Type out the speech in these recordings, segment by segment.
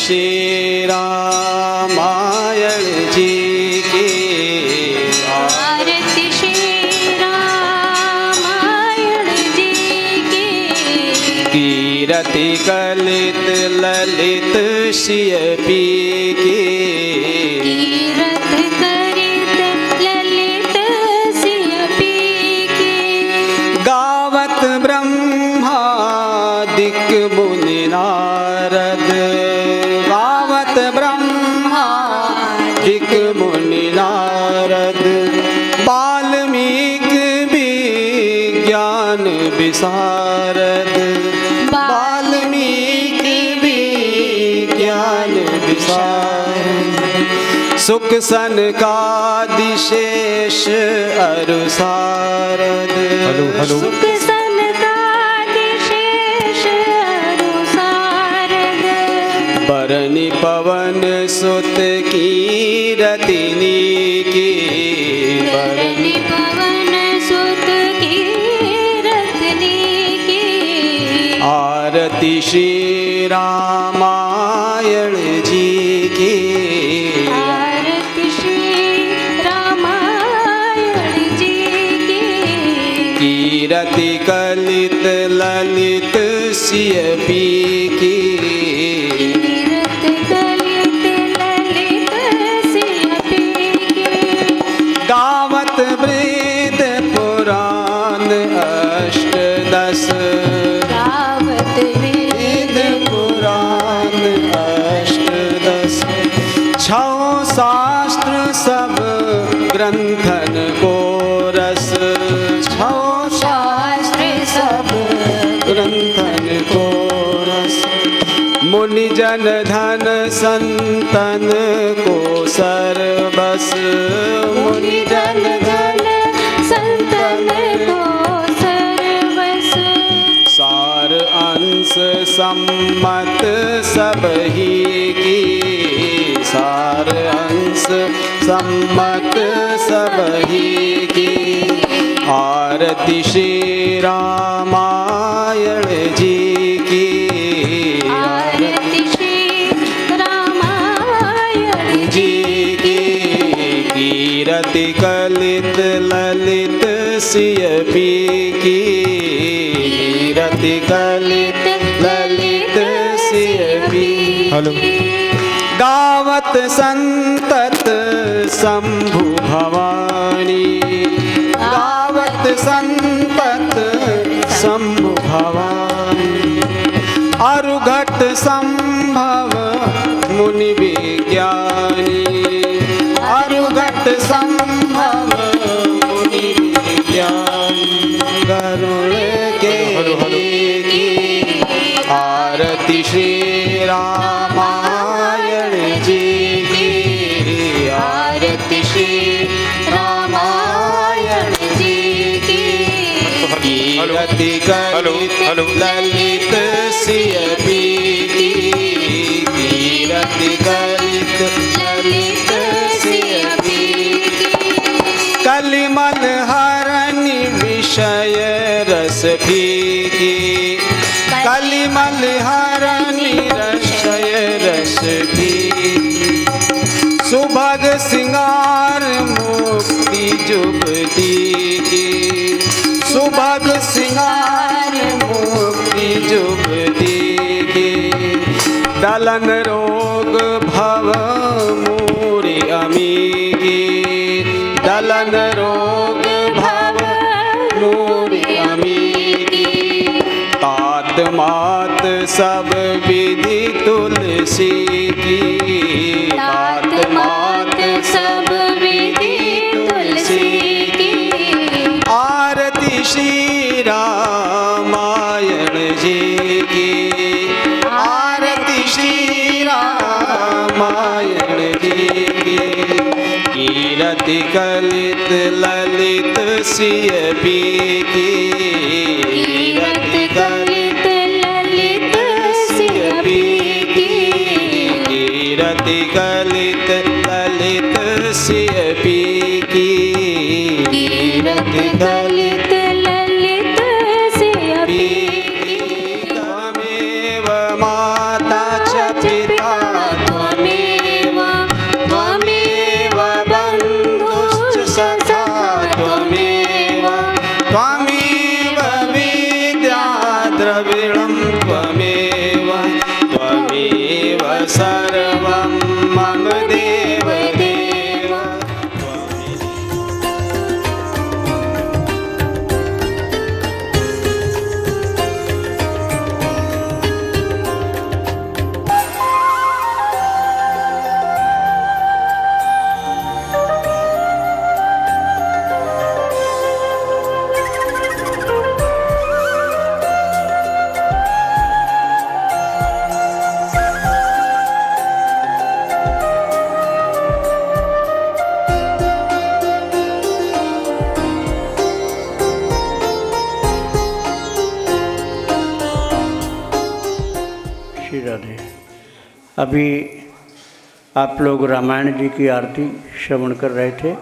श्री रामायण जी की। आरती श्री रामायण जी की। कीरति कलित ललित सिय पी की। कीरत करित ललित सिय पी की। गावत ब्रह्मादिक मुनि नारद। गावत ब्रह्मादिक मुनि नारद। वाल्मीकि विज्ञान विशारद। वाल्मीकि विज्ञान विशारद। सुख सनकादिशेष अरु सारद। सुख सनकादिशेष अरु सारद। बरनि पवन सुत कीरतिनी की। बरनि पवन सुत कीरतिनी की। आरती श्री रामायण जी की। आरती श्री रामायण जी की। कीरति कलित ललित सिय पी की। कीरत कलित ललित सिय पी की। गावत वेद पुराण अष्टदश। गावत वेद पुराण अष्टदश। छौ शास्त्र सब ग्रंथन को रस। छौ शास्त्र सब ग्रंथन को रस। मुनि जन धन संतन को सर्वस। मुनि जन धन संतन को सर्वस। सार अंश सम्मत सब ही की। सार अंश सम्मत सब ही की। आरती श्री रामायण जी की। आरती श्री रामायण जी की। कीरति कलित ललित सिय पी की। कीरति कलित ललित सिय पी। गावत संतत शंभु भवानी। गावत संतत शंभु भवानी। अरुघट संभव मुनि विज्ञानी। अरुघट संभव मुनि विज्ञानी। गरुड़ के की। आरती श्री रामायण जी की। आरती श्री रामायण जी की। कीरति कलित ललित सिय पी की। कीरति कलित ललित सिय पी की। कलिमल हरनि विषय रस फीकी। कलिमल हरनि रसय रस फीकी। सुभग सिंगार मुक्ति जुगती की। सुभग सिंगार मुक्ति जुगती की। दलन रोग भव मूरि अमी की। दलन रोग भव मूरि अमी की। तात मात सब विधि तुलसी की। तात मात सब विधि तुलसी की। आरती श्री रामायण जी की। आरती श्री रामायण जी की। कीरति कलित ललित सिय पी की। कीरति कलित ललित सिय पी की। कीरति कलित ललित सिय पी की। कीरति कलित ललित सिय पी की। त्वमेव माता च पिता अभी आप लोग रामायण जी की आरती श्रवण कर रहे थे।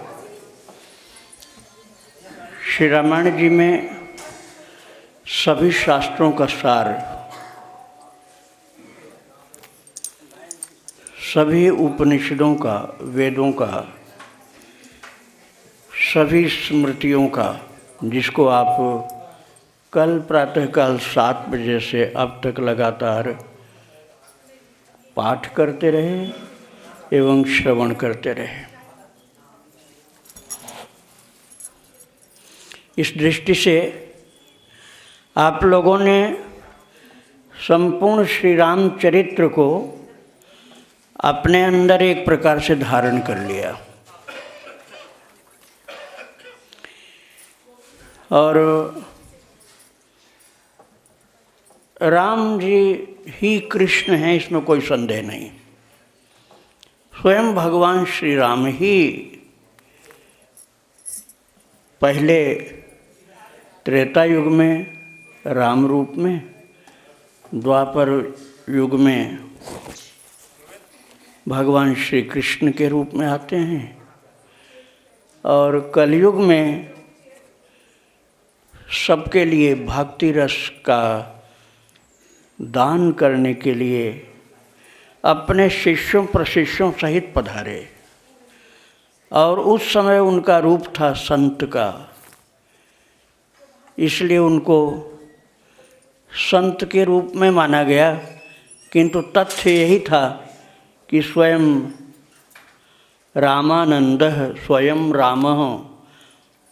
श्री रामायण जी में सभी शास्त्रों का सार, सभी उपनिषदों का, वेदों का, सभी स्मृतियों का, जिसको आप कल प्रातःकाल 7 बजे से अब तक लगातार पाठ करते रहे एवं श्रवण करते रहे। इस दृष्टि से आप लोगों ने संपूर्ण श्री राम चरित्र को अपने अंदर एक प्रकार से धारण कर लिया और राम जी ही कृष्ण हैं, इसमें कोई संदेह नहीं। स्वयं भगवान श्री राम ही पहले त्रेता युग में राम रूप में, द्वापर युग में भगवान श्री कृष्ण के रूप में आते हैं और कलयुग में सबके लिए भक्ति रस का दान करने के लिए अपने शिष्यों प्रशिष्यों सहित पधारे। और उस समय उनका रूप था संत का, इसलिए उनको संत के रूप में माना गया। किंतु तथ्य यही था कि स्वयं रामानंदः स्वयं रामः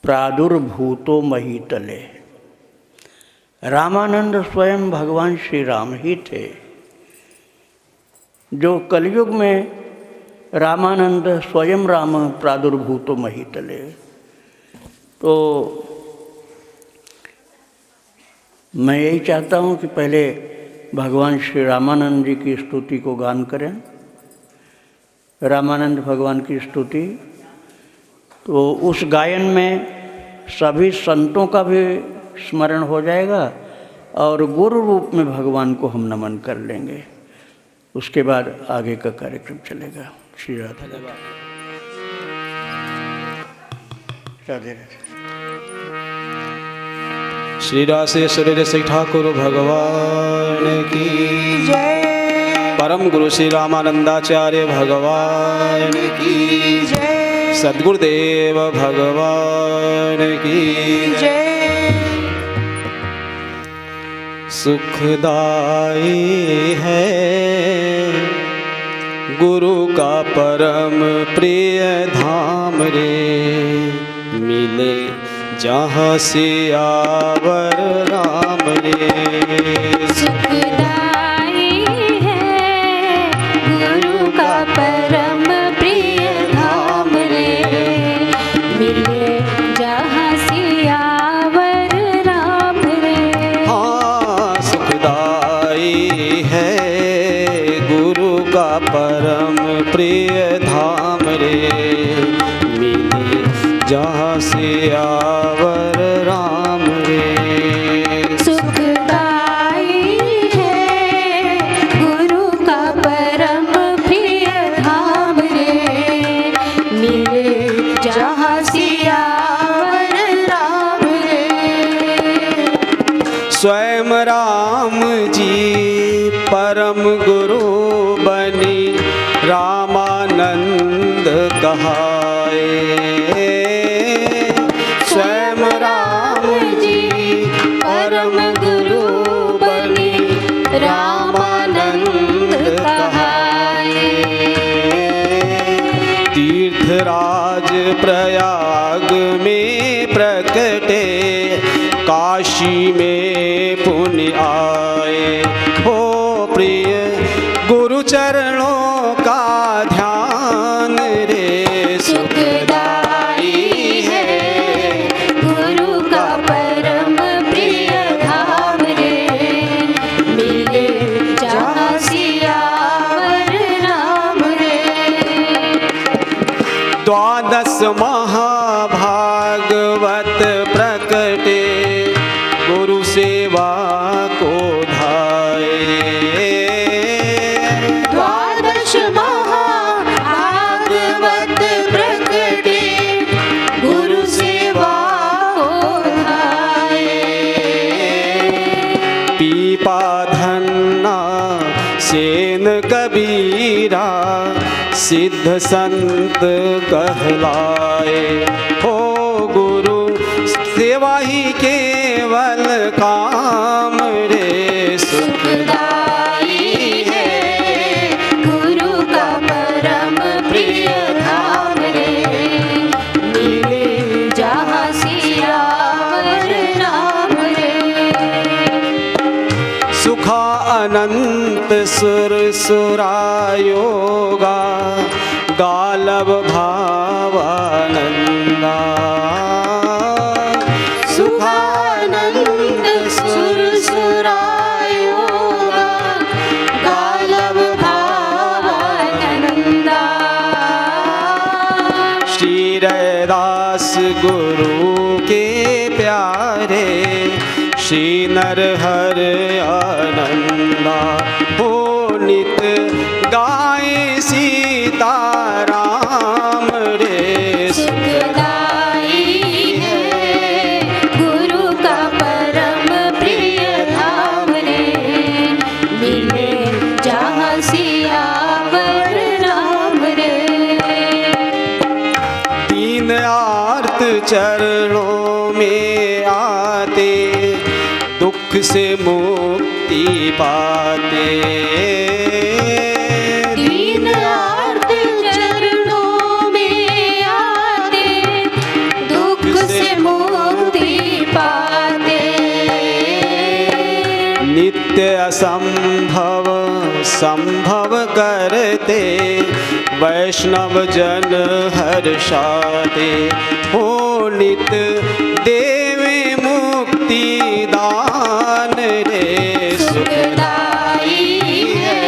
प्रादुर्भूतो महीतले। रामानंद स्वयं भगवान श्री राम ही थे, जो कलयुग में रामानंद स्वयं राम प्रादुर्भूतो महीतले। तो मैं यही चाहता हूँ कि पहले भगवान श्री रामानंद जी की स्तुति को गान करें। रामानंद भगवान की स्तुति, तो उस गायन में सभी संतों का भी स्मरण हो जाएगा और गुरु रूप में भगवान को हम नमन कर लेंगे। उसके बाद आगे का कार्यक्रम चलेगा। श्री राधे राधे। श्री रासेश्वरी श्री ठाकुर भगवान की जय। परम गुरु श्री रामानंदाचार्य भगवान की जय। सद्गुरुदेव भगवान की जय। सुखदाई है गुरु का परम प्रिय धाम रे, मिले जहाँ सियावर राम रे। सुखदाई है गुरु का परम प्रिय धाम रे, मिले जहाँ सियावर राम रे। हाँ, सुखदाई है गुरु का परम प्रिय धाम रे, मिले जहाँ सियावर राम रे। सुखदाई है गुरु का परम प्रिय धाम रे, मिले जहाँ सियावर राम रे। स्वयं राम जी परम गुरु बनी रामानंद कहाए। स्वयं राम जी परम गुरु बनी रामानंद कहाए। तीर्थराज प्रयाग में प्रकटे, काशी में पुण्य आए। हो प्रिय गुरु चरणों का ध्यान रे, सुखदाई है गुरु का परम प्रिय धाम रे, मिले जहाँ सियावर राम रे। द्वादश महाभागवत प्रकटे, गुरु सेवा को धाये। द्वादश कबीरा सिद्ध संत कहलाए। हो गुरु सेवा ही केवल काम रे, सुखदाई है गुरु का परम प्रिय धाम रे, मिले जहाँ सियावर राम रे। सुखा अनंत सुर सुरायोगा गालव भावानंदा। सुखानंद सुर सुरायोगा गालव भावानंदा। श्री रैदास गुरु के प्यारे श्री नरहर आनंदा। हो नित गाए सीताराम रे, सुखदाई है गुरु का परम प्रिय धाम रे, मिले जहाँ सियावर राम रे। तीन आर्त चरणों में आते दुख से मुक्ति पाते। दीन आर्त चरणों में आते दुख से मुक्ति पाते। नित्य असंभव संभव करते वैष्णव जन हर्षाते। हो नित देवे मुक्ति दान रे, सुखदाई है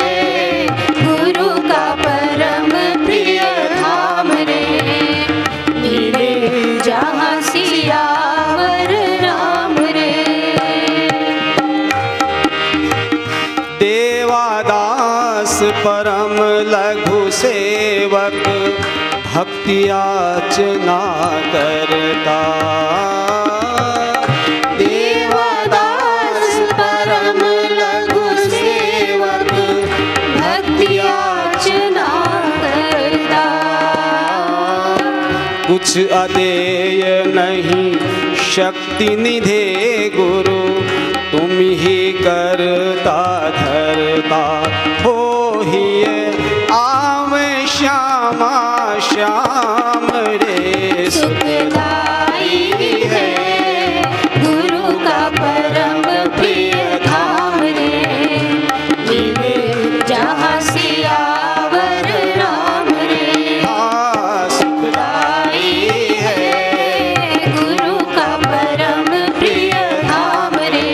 गुरु का परम प्रिय धाम रे, मिले जहाँ सियावर राम रे। देवादास परम लघु सेवक भक्ति याचना करता। देवदास परम लघु सेवक भक्ति याचना करता। कुछ अदेय नहीं शक्ति निधे गुरु, तुम ही करता धरता। हो ही आवे श्यामा श्याम रे, सुखदाई है गुरु का परम प्रिय धाम रे, मिले जहाँ सियावर राम रे। सुखदाई है गुरु का परम प्रिय धाम रे,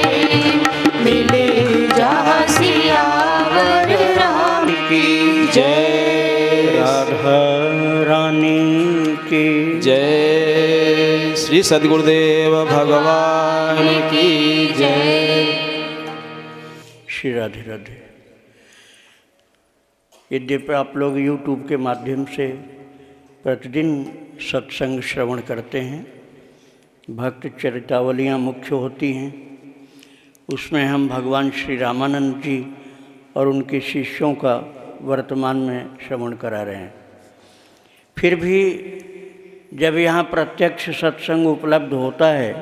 मिले जहाँ सियावर राम की जय, राधा रानी की जय। श्री सद्गुरुदेव भगवान की जय। श्री राधे राधे। यद्यपि आप लोग YouTube के माध्यम से प्रतिदिन सत्संग श्रवण करते हैं, भक्त चरितावलियाँ मुख्य होती हैं, उसमें हम भगवान श्री रामानंद जी और उनके शिष्यों का वर्तमान में श्रवण करा रहे हैं। फिर भी जब यहाँ प्रत्यक्ष सत्संग उपलब्ध होता है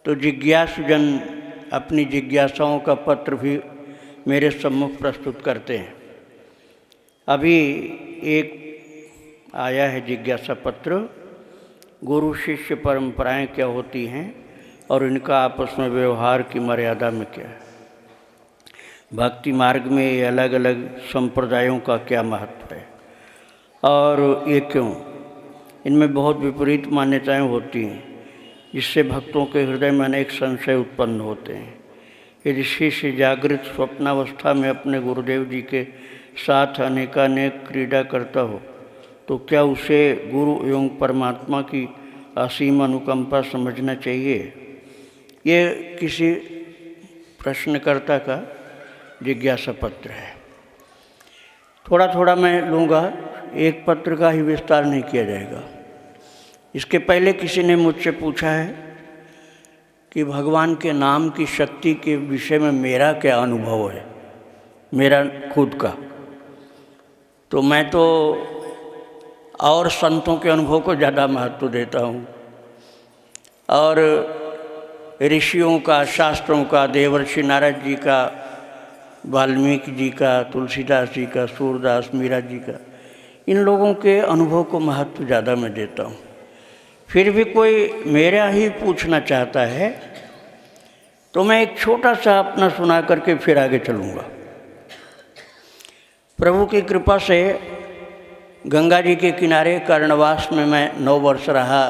तो जिज्ञासुजन अपनी जिज्ञासाओं का पत्र भी मेरे सम्मुख प्रस्तुत करते हैं। अभी एक आया है जिज्ञासा पत्र, गुरु शिष्य परंपराएं क्या होती हैं और इनका आपस में व्यवहार की मर्यादा में क्या है, भक्ति मार्ग में ये अलग अलग संप्रदायों का क्या महत्व है और ये क्यों, इनमें बहुत विपरीत मान्यताएं होती हैं जिससे भक्तों के हृदय में अनेक संशय उत्पन्न होते हैं। यदि शिष्य जागृत स्वप्नावस्था में अपने गुरुदेव जी के साथ अनेकानेक क्रीड़ा करता हो तो क्या उसे गुरु एवं परमात्मा की असीम अनुकंपा समझना चाहिए? ये किसी प्रश्नकर्ता का जिज्ञासा पत्र है। थोड़ा थोड़ा मैं लूँगा, एक पत्र का ही विस्तार नहीं किया जाएगा। इसके पहले किसी ने मुझसे पूछा है कि भगवान के नाम की शक्ति के विषय में मेरा क्या अनुभव है। मेरा खुद का। तो मैं तो और संतों के अनुभव को ज़्यादा महत्व देता हूँ, और ऋषियों का, शास्त्रों का, देवर्षि नारद जी का, वाल्मीकि जी का, तुलसीदास जी का, सूरदास, मीरा जी का, इन लोगों के अनुभव को महत्व ज़्यादा मैं देता हूँ। फिर भी कोई मेरा ही पूछना चाहता है तो मैं एक छोटा सा अपना सुना करके फिर आगे चलूँगा। प्रभु की कृपा से गंगा जी के किनारे कर्णवास में मैं 9 वर्ष रहा।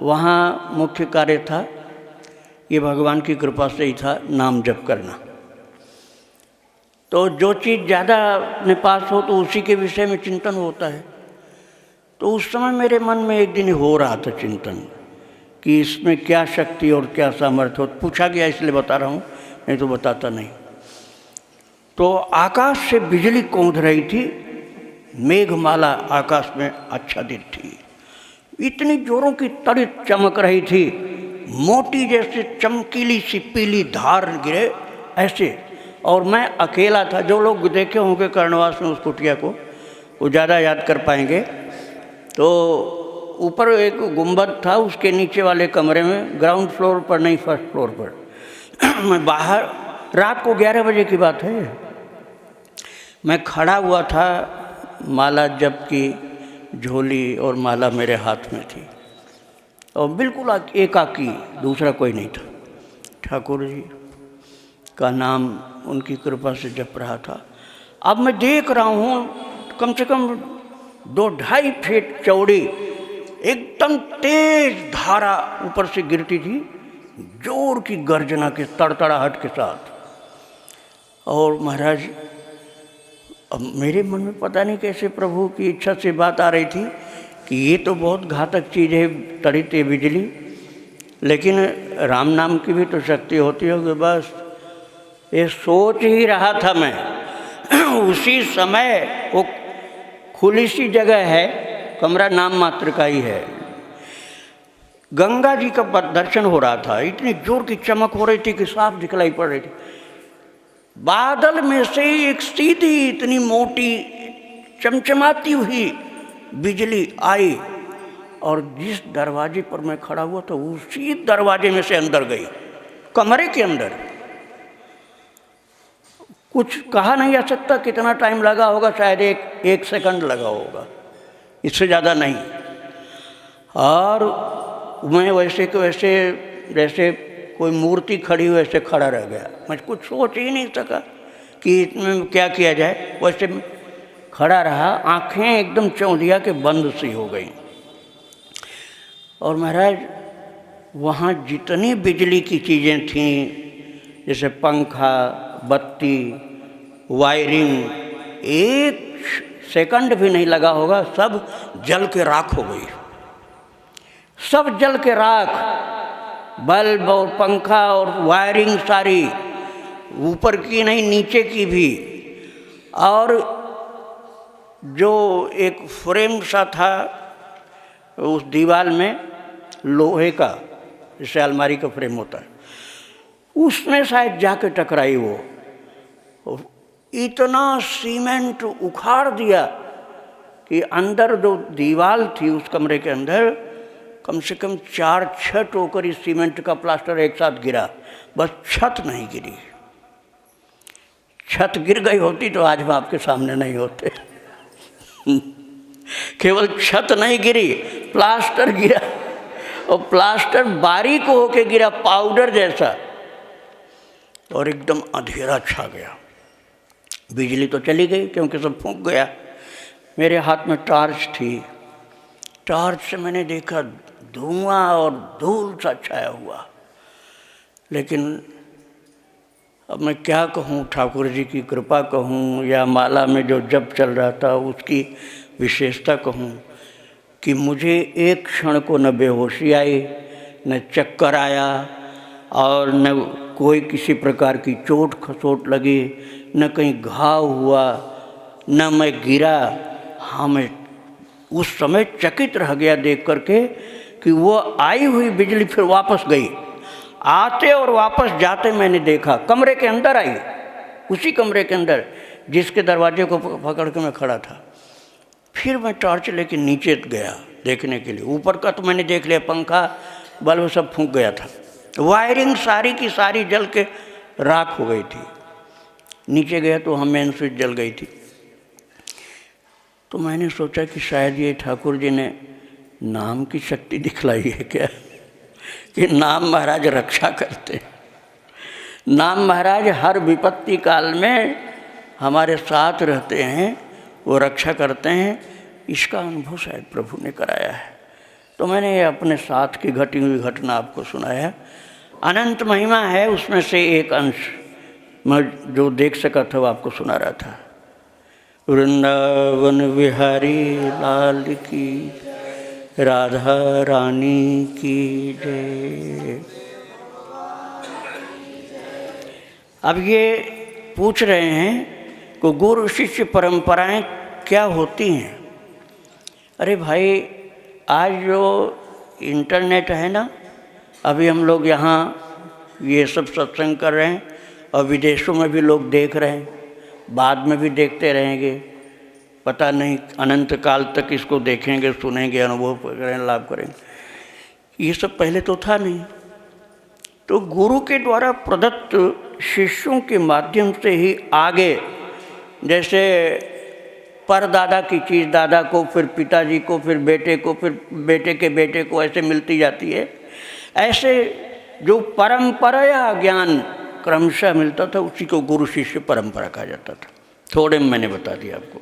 वहाँ मुख्य कार्य था, ये भगवान की कृपा से ही था, नाम जप करना। तो जो चीज़ ज़्यादा अपने पास हो तो उसी के विषय में चिंतन होता है। तो उस समय मेरे मन में एक दिन हो रहा था चिंतन कि इसमें क्या शक्ति और क्या सामर्थ्य हो। पूछा गया इसलिए बता रहा हूँ, नहीं तो बताता नहीं। तो आकाश से बिजली कौंध रही थी, मेघमाला आकाश में आच्छादित थी, इतनी जोरों की तड़ित चमक रही थी, मोटी जैसे चमकीली सी पीली धार गिरे ऐसे। और मैं अकेला था। जो लोग देखे होंगे कर्णवास में उस कुटिया को, वो ज़्यादा याद कर पाएंगे। तो ऊपर एक गुंबद था, उसके नीचे वाले कमरे में, ग्राउंड फ्लोर पर नहीं, फर्स्ट फ्लोर पर मैं बाहर, रात को 11 बजे की बात है, मैं खड़ा हुआ था, माला जप की झोली और माला मेरे हाथ में थी, और बिल्कुल एकाकी, दूसरा कोई नहीं था। ठाकुर जी का नाम उनकी कृपा से जप रहा था। अब मैं देख रहा हूँ कम से कम 2-2.5 फीट चौड़ी एकदम तेज धारा ऊपर से गिरती थी, जोर की गर्जना के, तड़तड़ाहट के साथ। और महाराज, अब मेरे मन में पता नहीं कैसे प्रभु की इच्छा से बात आ रही थी कि ये तो बहुत घातक चीज़ है, तड़ित बिजली, लेकिन राम नाम की भी तो शक्ति होती होगी। बस ये सोच ही रहा था मैं। उसी समय वो खुली सी जगह है, कमरा नाम मात्र का ही है, गंगा जी का दर्शन हो रहा था। इतनी जोर की चमक हो रही थी कि साफ दिखलाई पड़ रही थी। बादल में से एक सीधी इतनी मोटी चमचमाती हुई बिजली आई, और जिस दरवाजे पर मैं खड़ा हुआ था उसी दरवाजे में से अंदर गई, कमरे के अंदर। कुछ कहा नहीं जा सकता कितना टाइम लगा होगा, शायद एक सेकंड लगा होगा, इससे ज़्यादा नहीं। और मैं वैसे के वैसे, जैसे कोई मूर्ति खड़ी हुई वैसे खड़ा रह गया। मैं कुछ सोच ही नहीं सका कि इसमें क्या किया जाए, वैसे खड़ा रहा। आँखें एकदम चौंधिया के बंद सी हो गई। और महाराज, वहाँ जितनी बिजली की चीज़ें थीं, जैसे पंखा, बत्ती, वायरिंग, एक सेकंड भी नहीं लगा होगा, सब जल के राख हो गई। सब जल के राख, बल्ब और पंखा और वायरिंग सारी, ऊपर की नहीं नीचे की भी। और जो एक फ्रेम सा था उस दीवार में, लोहे का, जैसे अलमारी का फ्रेम होता है, उसमें शायद जाके टकराई वो। इतना सीमेंट उखाड़ दिया कि अंदर जो दीवार थी उस कमरे के अंदर, कम से कम 4-6 टोकरी सीमेंट का प्लास्टर एक साथ गिरा। बस छत नहीं गिरी। छत गिर गई होती तो आज हम आपके सामने नहीं होते। केवल छत नहीं गिरी, प्लास्टर गिरा, और प्लास्टर बारीक होके गिरा, पाउडर जैसा, और एकदम अंधेरा छा गया। बिजली तो चली गई क्योंकि सब फूंक गया। मेरे हाथ में टॉर्च थी। टॉर्च से मैंने देखा धुआं और धूल सा छाया हुआ। लेकिन अब मैं क्या कहूँ, ठाकुर जी की कृपा कहूँ या माला में जो जप चल रहा था उसकी विशेषता कहूँ, कि मुझे एक क्षण को न बेहोशी आई, न चक्कर आया, और न कोई किसी प्रकार की चोट खसोट लगी, न कहीं घाव हुआ, न मैं गिरा। हाँ, मैं उस समय चकित रह गया देख करके कि वो आई हुई बिजली फिर वापस गई। आते और वापस जाते मैंने देखा, कमरे के अंदर आई, उसी कमरे के अंदर जिसके दरवाजे को पकड़ के मैं खड़ा था। फिर मैं टॉर्च लेके नीचे गया देखने के लिए। ऊपर का तो मैंने देख लिया, पंखा बल्ब सब फूंक गया था, वायरिंग सारी की सारी जल के राख हो गई थी। नीचे गया तो हम मेन स्विच जल गई थी। तो मैंने सोचा कि शायद ये ठाकुर जी ने नाम की शक्ति दिखलाई है क्या, कि नाम महाराज रक्षा करते। नाम महाराज हर विपत्ति काल में हमारे साथ रहते हैं, वो रक्षा करते हैं। इसका अनुभव शायद प्रभु ने कराया है। तो मैंने ये अपने साथ की घटी हुई घटना आपको सुनाया। अनंत महिमा है, उसमें से एक अंश मैं जो देख सका था वो आपको सुना रहा था। वृंदावन बिहारी लाल की, राधा रानी की जय। अब ये पूछ रहे हैं कि गुरु शिष्य परंपराएं क्या होती हैं। अरे भाई, आज जो इंटरनेट है ना, अभी हम लोग यहाँ ये सब सत्संग कर रहे हैं और विदेशों में भी लोग देख रहे हैं, बाद में भी देखते रहेंगे, पता नहीं अनंत काल तक इसको देखेंगे, सुनेंगे, अनुभव करेंगे, लाभ करेंगे। ये सब पहले तो था नहीं। तो गुरु के द्वारा प्रदत्त शिष्यों के माध्यम से ही आगे, जैसे परदादा की चीज़ दादा को, फिर पिताजी को, फिर बेटे को, फिर बेटे के बेटे को, ऐसे मिलती जाती है। ऐसे जो परंपरा ज्ञान क्रमशः मिलता था, उसी को गुरु शिष्य परंपरा कहा जाता था। थोड़े में मैंने बता दिया आपको।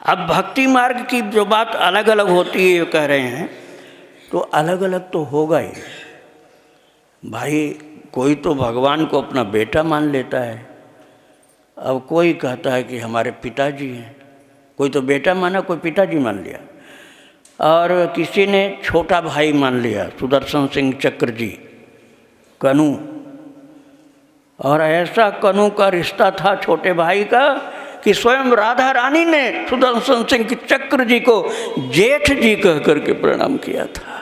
अब भक्ति मार्ग की जो बात अलग अलग होती है, ये कह रहे हैं, तो अलग अलग तो होगा ही भाई। कोई तो भगवान को अपना बेटा मान लेता है, अब कोई कहता है कि हमारे पिताजी हैं। कोई तो बेटा माना, कोई पिताजी मान लिया, और किसी ने छोटा भाई मान लिया, सुदर्शन सिंह चक्र जी, कनू। और ऐसा कनू का रिश्ता था छोटे भाई का कि स्वयं राधा रानी ने सुदर्शन सिंह चक्र जी को जेठ जी कह करके प्रणाम किया था।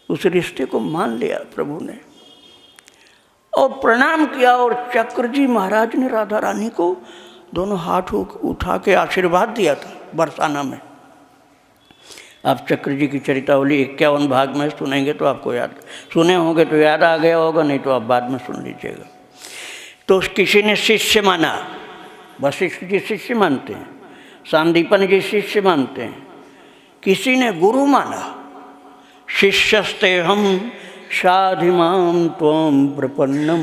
उस रिश्ते को मान लिया प्रभु ने और प्रणाम किया। और चक्र जी महाराज ने राधा रानी को दोनों हाथ उठा के आशीर्वाद दिया था बरसाना में। आप चक्र जी की चरितावली 51 भाग में सुनेंगे तो आपको याद, सुने होंगे तो याद आ गया होगा, नहीं तो आप बाद में सुन लीजिएगा। तो किसी ने शिष्य माना, वशिष्ठ जी शिष्य मानते हैं, सांदीपन जी शिष्य मानते हैं, किसी ने गुरु माना। शिष्यस्ते हम शाधिमां त्वं प्रपन्नम,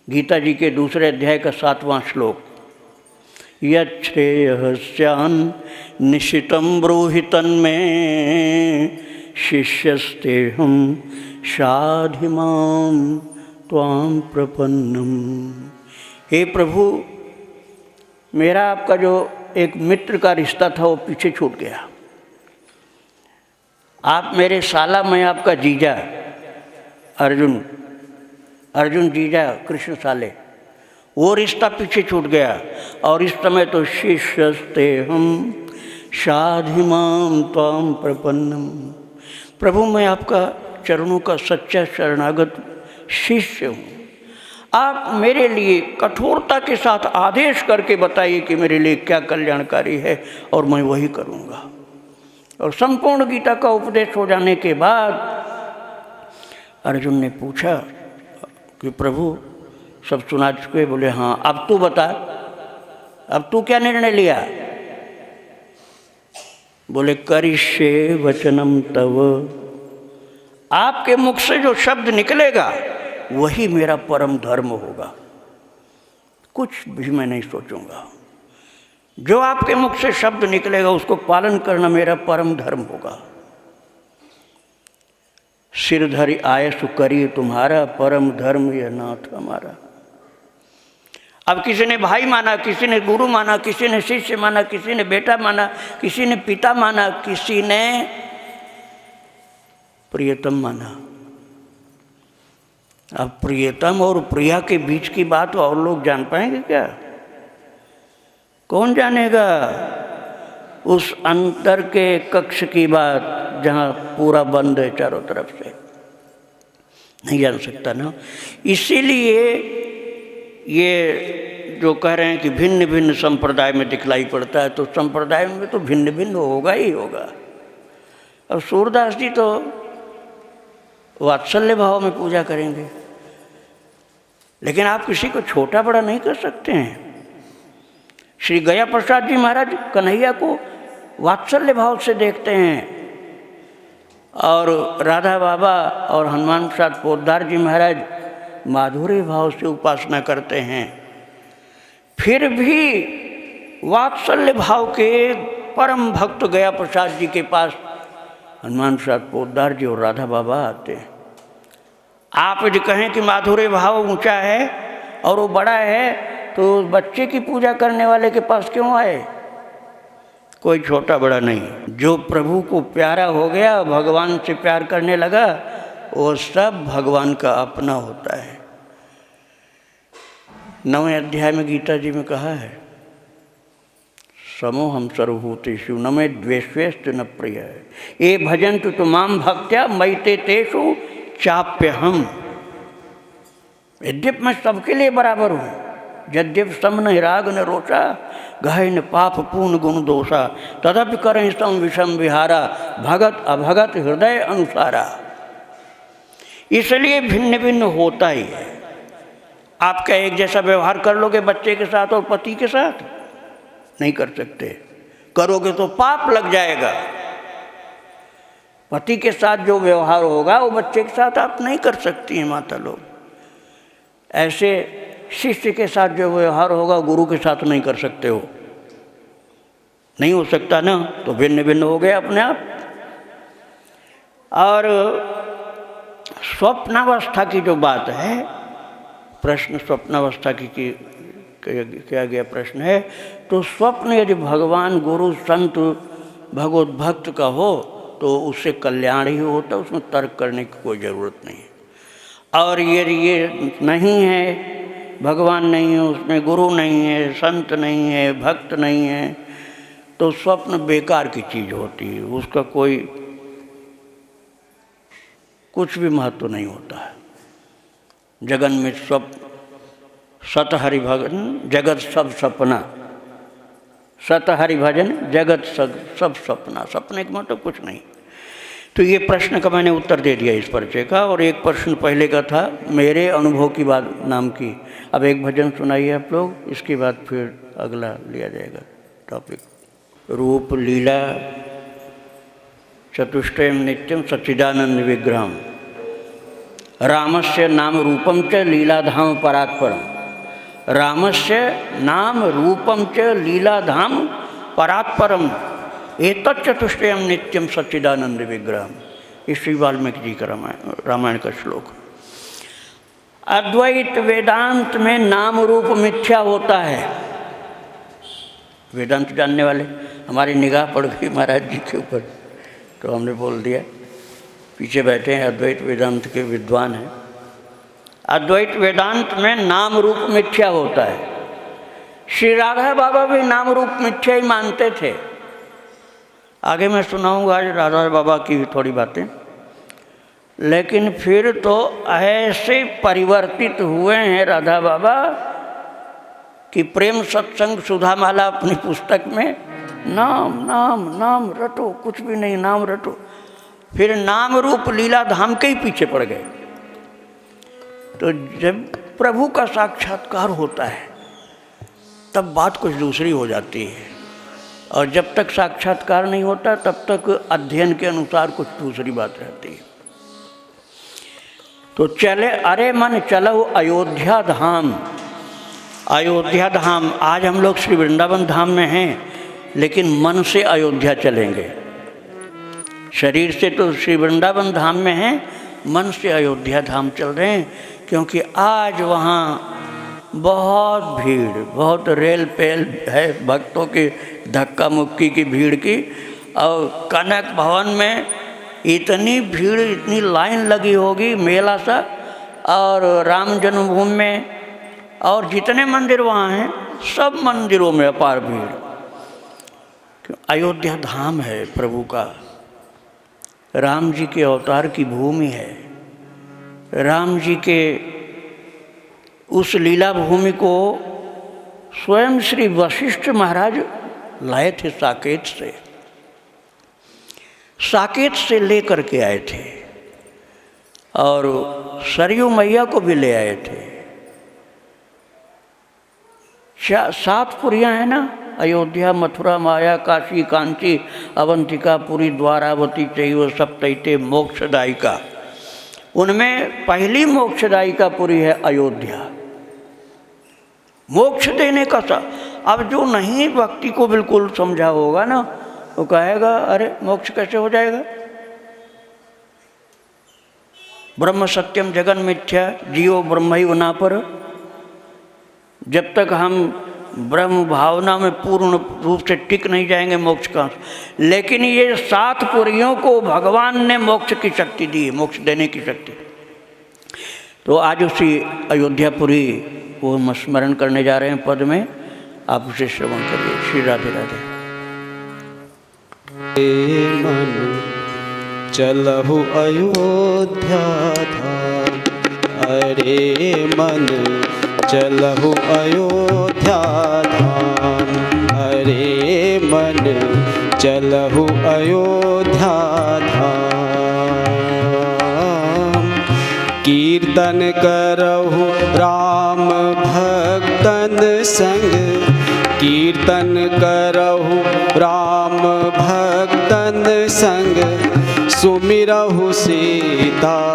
गीता जी के दूसरे अध्याय का 7वां श्लोक। यच्छ्रेयः स्यान् निशितं ब्रूहि तन्मे, शिष्यस्तेऽहं शाधिमां त्वां प्रपन्नम। हे प्रभु, मेरा आपका जो एक मित्र का रिश्ता था वो पीछे छूट गया। आप मेरे साला, मैं आपका जीजा। अर्जुन जीजा, कृष्ण साले, वो रिश्ता पीछे छूट गया। और इस समय तो शिष्यस्ते हम शाधिमां त्वां प्रपन्नम। प्रभु, मैं आपका चरणों का सच्चा शरणागत शिष्य हूँ। आप मेरे लिए कठोरता के साथ आदेश करके बताइए कि मेरे लिए क्या कल्याणकारी है, और मैं वही करूँगा। और संपूर्ण गीता का उपदेश हो जाने के बाद अर्जुन ने पूछा कि प्रभु सब सुना चुके? बोले हाँ, अब तू बता, अब तू क्या निर्णय लिया? बोले करिष्ये वचनम तव, आपके मुख से जो शब्द निकलेगा वही मेरा परम धर्म होगा, कुछ भी मैं नहीं सोचूंगा। जो आपके मुख से शब्द निकलेगा उसको पालन करना मेरा परम धर्म होगा। सिरधरि आयसु करिए तुम्हारा, परम धर्म यह नाथ हमारा। अब किसी ने भाई माना, किसी ने गुरु माना, किसी ने शिष्य माना, किसी ने बेटा माना, किसी ने पिता माना, किसी ने प्रियतम माना। अब प्रियतम और प्रिया के बीच की बात और लोग जान पाएंगे क्या? कौन जानेगा उस अंतर के कक्ष की बात जहाँ पूरा बंद है चारों तरफ से? नहीं जान सकता ना। इसीलिए ये जो कह रहे हैं कि भिन्न भिन्न संप्रदाय में दिखलाई पड़ता है, तो संप्रदाय में तो भिन्न भिन्न होगा ही होगा। अब सूरदास जी तो वात्सल्य भाव में पूजा करेंगे, लेकिन आप किसी को छोटा बड़ा नहीं कर सकते हैं। श्री गया प्रसाद जी महाराज कन्हैया को वात्सल्य भाव से देखते हैं, और राधा बाबा और हनुमान प्रसाद पोद्दार जी महाराज माधुर्य भाव से उपासना करते हैं। फिर भी वात्सल्य भाव के परम भक्त गया प्रसाद जी के पास हनुमान प्रसाद पोद्दार जी और राधा बाबा आते हैं। आप यदि कहें कि माधुर्य भाव ऊंचा है और वो बड़ा है, तो बच्चे की पूजा करने वाले के पास क्यों आए? कोई छोटा बड़ा नहीं। जो प्रभु को प्यारा हो गया, भगवान से प्यार करने लगा, वो सब भगवान का अपना होता है। 9वें अध्याय में गीता जी में कहा है, समोहम सर्वभूतेषु न मे द्वेष्वेस्तु न प्रिय ये भजन्तु तो माम भक्त्या मयि तेषु चाप्यहम्। यद्यप मैं सबके लिए बराबर हूँ, यद्यप सम न राग न रोषा गहे न पाप पूर्ण गुण दोषा तदपि करें सम विषम विहारा भगत अभगत हृदय अनुसारा। इसलिए भिन्न भिन्न होता ही है। आप क्या एक जैसा व्यवहार कर लोगे बच्चे के साथ और पति के साथ? नहीं कर सकते। करोगे तो पाप लग जाएगा। पति के साथ जो व्यवहार होगा वो बच्चे के साथ आप नहीं कर सकती हैं माता लोग। ऐसे शिष्य के साथ जो व्यवहार होगा गुरु के साथ नहीं कर सकते हो, नहीं हो सकता ना। तो भिन्न भिन्न हो गए अपने आप। और स्वप्नावस्था की जो बात है, प्रश्न स्वप्नावस्था की किया गया प्रश्न है, तो स्वप्न यदि भगवान गुरु संत भगवत भक्त का हो तो उससे कल्याण ही होता, उसमें तर्क करने की कोई ज़रूरत नहीं है। और ये नहीं है, भगवान नहीं है, उसमें गुरु नहीं है, संत नहीं है, भक्त नहीं है, तो स्वप्न बेकार की चीज़ होती है, उसका कोई कुछ भी महत्व नहीं होता है। जगन में स्वप्न सत हरि भजन जगत सब सपना, सत हरि भजन जगत सब सपना। सपने का मतलब कुछ नहीं। तो ये प्रश्न का मैंने उत्तर दे दिया इस परिचय का। और एक प्रश्न पहले का था मेरे अनुभव की बात नाम की। अब एक भजन सुनाइए आप लोग, इसके बाद फिर अगला लिया जाएगा टॉपिक। रूप लीला चतुष्टयम नित्यम सच्चिदानंद विग्रहम रामस्य नाम रूपम च लीलाधाम परात्परम। रामस्य नाम रूपम च लीलाधाम परात्परम एतच्चतुष्टयम नित्यम सच्चिदानंद विग्रहम। ये श्री वाल्मीकि जी का रामायण का श्लोक। अद्वैत वेदांत में नाम रूप मिथ्या होता है। वेदांत जानने वाले हमारी निगाह पड़ गई महाराज जी के ऊपर, तो हमने बोल दिया। पीछे बैठे हैं अद्वैत वेदांत के विद्वान हैं। अद्वैत वेदांत में नाम रूप मिथ्या होता है। श्री राधा बाबा भी नाम रूप मिथ्या ही मानते थे। आगे मैं सुनाऊंगा आज राधा बाबा की थोड़ी बातें। लेकिन फिर तो ऐसे परिवर्तित हुए हैं राधा बाबा कि प्रेम सत्संग सुधामाला अपनी पुस्तक में नाम नाम नाम रटो, कुछ भी नहीं नाम रटो। फिर नाम रूप लीला धाम के ही पीछे पड़ गए। तो जब प्रभु का साक्षात्कार होता है तब बात कुछ दूसरी हो जाती है, और जब तक साक्षात्कार नहीं होता तब तक अध्ययन के अनुसार कुछ दूसरी बात रहती है। तो चले अरे मन चलो अयोध्या धाम। अयोध्या धाम, आज हम लोग श्री वृंदावन धाम में हैं, लेकिन मन से अयोध्या चलेंगे। शरीर से तो श्री वृंदावन धाम में हैं, मन से अयोध्या धाम चल रहे हैं। क्योंकि आज वहाँ बहुत भीड़, बहुत रेल पेल है भक्तों की, धक्का मुक्की की भीड़ की। और कनक भवन में इतनी भीड़, इतनी लाइन लगी होगी मेला सा। और राम जन्मभूमि में और जितने मंदिर वहाँ हैं सब मंदिरों में अपार भीड़। अयोध्या धाम है प्रभु का, राम जी के अवतार की भूमि है। राम जी के उस लीला भूमि को स्वयं श्री वशिष्ठ महाराज लाए थे साकेत से। साकेत से लेकर के आए थे और सरयू मैया को भी ले आए थे। 7 पुरियाँ हैं ना, अयोध्या, मथुरा, माया, काशी, कांची, अवंतिका, पुरी, द्वारावती, चैव सप्तैते मोक्षदायिका। उनमें पहली मोक्षदायिका पुरी है अयोध्या। मोक्ष देने का अब जो नहीं भक्ति को बिल्कुल समझा होगा ना, वो कहेगा अरे मोक्ष कैसे हो जाएगा। ब्रह्म सत्यम जगन मिथ्या जीवो ब्रह्मैव न पर। जब तक हम ब्रह्म भावना में पूर्ण रूप से टिक नहीं जाएंगे मोक्ष का। लेकिन ये 7 पुरियों को भगवान ने मोक्ष की शक्ति दी, मोक्ष देने की शक्ति। तो आज उसी अयोध्यापुरी को हम स्मरण करने जा रहे हैं पद में, आप उसे श्रवण करिए। श्री राधे राधे। मन चलहु अयोध्या धाम, अरे मन चलहु अयोध्या धाम, अरे मन चलहु अयोध्या धाम। कीर्तन करहु राम भक्तन संग, कीर्तन करहु राम भक्तन संग, सुमिरहु सीताराम,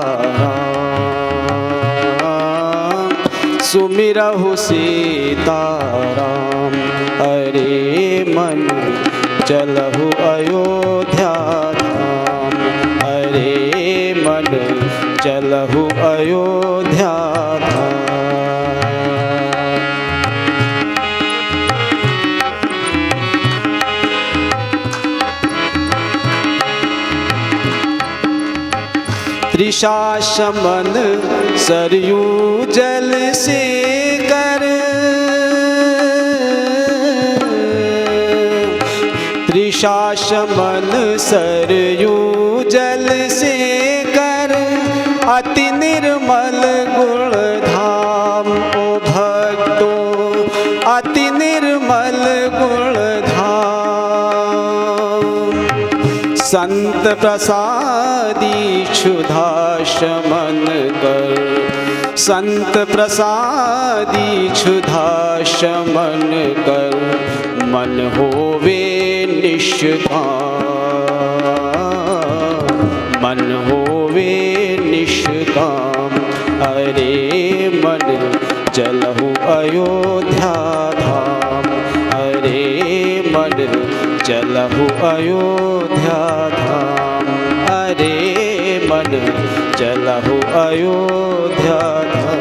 सुमिरहु सीताराम। अरे मन चलहु अयोध्या धाम, अरे मन चलहु अयोध्या धाम। त्रिशासमन सरयू जल से कर, त्रिशासमन सरयू जल से कर, अति निर्मल गुण धाम। ओ भक्तो अति निर्मल गुण धाम। संत प्रसादी क्षुधा शमन कर, संत प्रसादी क्षुधा शमन कर, मन होवे निष्काम, मन होवे निष्काम। अरे मन चलहु अयोध्या धाम, अरे मन चलहु अयोध्या धाम, अरे मन चलहु अयोध्या धाम।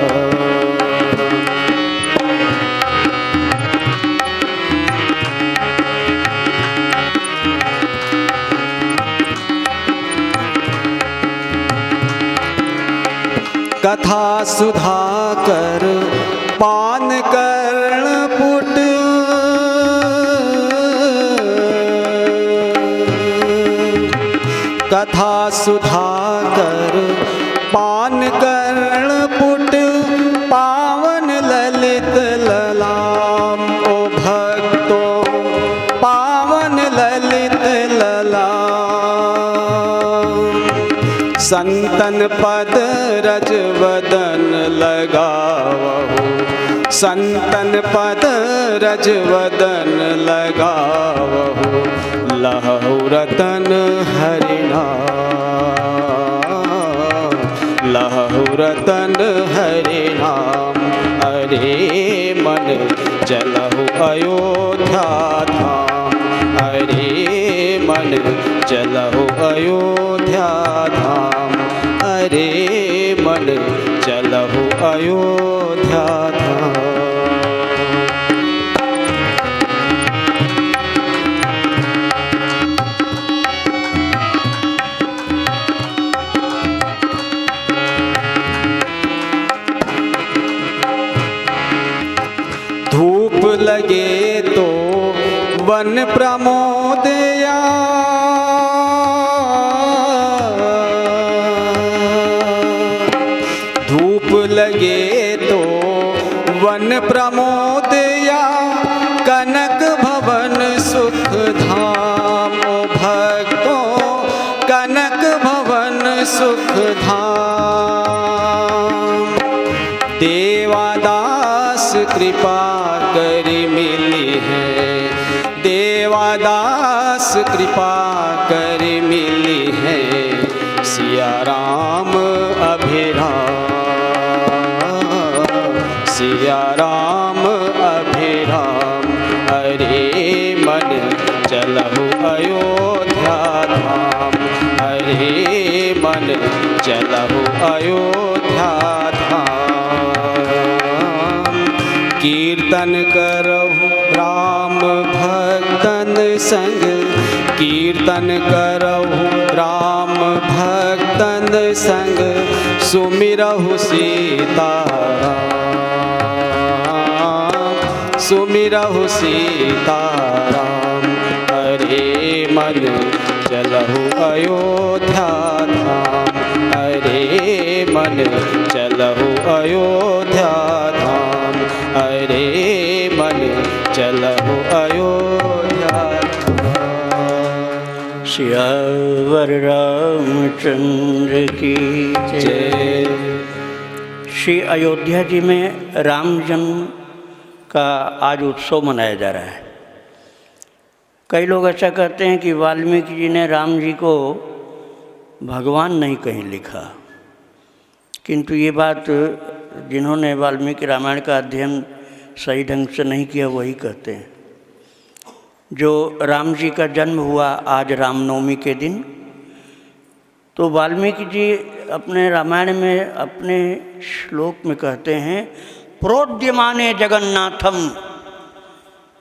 कथा सुधाकर पान कर्ण पुट, कथा सुधाकर पान कर्ण पुट, पावन ललित ललाम। ओ भक्तो पावन ललित ललाम। संतन पद रज वदन लगावहु, संतन पद रज वदन लगावहु, लहु रतन हरि नाम, लहु रतन हरि नाम। अरे मन चलहु अयोध्या धाम, अरे मन चलहु अयोध्या धाम, अरे मन चलहु अयोध्या धाम। धूप लगे तो वन प्रमोदया, धूप लगे तो प्रमोद या कनक भवन सुख धाम। ओ भक्तों कनक भवन सुख धाम। देवादास कृपा कर मिली है, देवादास कृपा कर मिली है, सिया राम अभिराम, सिया राम अभिराम। हरे मन चलहु अयोध्या धाम, हरे मन चलहु अयोध्या धाम। कीर्तन करहु राम भक्तन संग, कीर्तन करहु राम भक्तन संग, सुमिरहु सीताराम, सुमिरहु सीताराम। हरे मन चलहु अयोध्या धाम, हरे मन चलहु अयोध्या धाम, हरे मन चलहु अयोध्या धाम। सियावर रामचंद्र की जय। श्री अयोध्या जी में राम जन्म का आज उत्सव मनाया जा रहा है। कई लोग ऐसा कहते हैं कि वाल्मीकि जी ने राम जी को भगवान नहीं कहीं लिखा, किंतु ये बात जिन्होंने वाल्मीकि रामायण का अध्ययन सही ढंग से नहीं किया वही कहते हैं। जो राम जी का जन्म हुआ आज रामनवमी के दिन, तो वाल्मीकि जी अपने रामायण में अपने श्लोक में कहते हैं प्रोद्यमाने जगन्नाथम।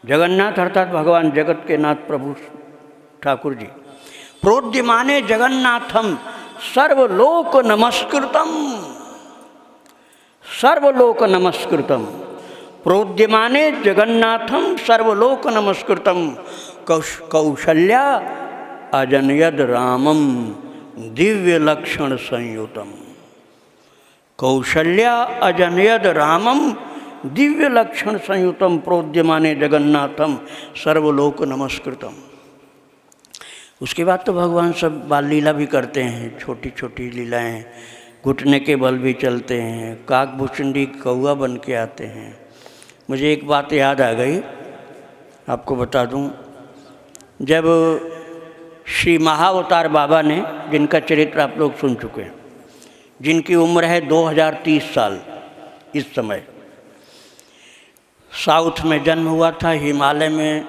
जगन्नाथ अर्थात भगवान जगत के नाथ प्रभु ठाकुर जी। प्रोद्यमाने जगन्नाथम सर्वलोक नमस्कृतम, सर्वलोक नमस्कृतम। प्रोद्यमाने जगन्नाथम सर्वलोक नमस्कृतम। कौशल्या अजनयद रामम दिव्य लक्षण संयुतम। कौशल्या अजनयद रामम दिव्य लक्षण संयुतम प्रोद्यमाने जगन्नाथम सर्वलोक नमस्कृतम। उसके बाद तो भगवान सब बाल लीला भी करते हैं, छोटी छोटी लीलाएं, घुटने के बल भी चलते हैं, काक भुचुंडी कौआ बन के आते हैं। मुझे एक बात याद आ गई, आपको बता दूं। जब श्री महाअवतार बाबा ने, जिनका चरित्र आप लोग सुन चुके हैं, जिनकी उम्र है 2030 साल इस समय, साउथ में जन्म हुआ था, हिमालय में,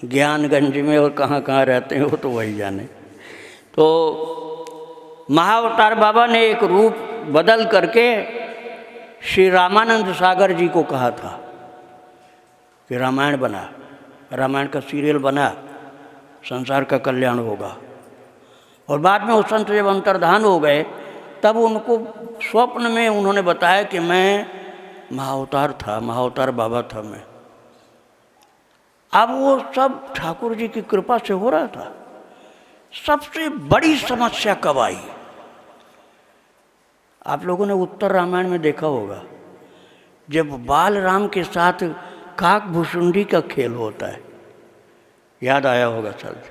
ज्ञानगंज में और कहाँ कहाँ रहते हैं वो तो वही जाने। तो महाअवतार बाबा ने एक रूप बदल करके श्री रामानंद सागर जी को कहा था कि रामायण बना, रामायण का सीरियल बना, संसार का कल्याण होगा। और बाद में उस संत जब अंतर्धान हो गए तब उनको स्वप्न में उन्होंने बताया कि मैं महाअवतार था, महाअवतार बाबा था मैं। अब वो सब ठाकुर जी की कृपा से हो रहा था। सबसे बड़ी समस्या कब आई? आप लोगों ने उत्तर रामायण में देखा होगा, जब बाल राम के साथ काक भुसुंडी का खेल होता है, याद आया होगा सर।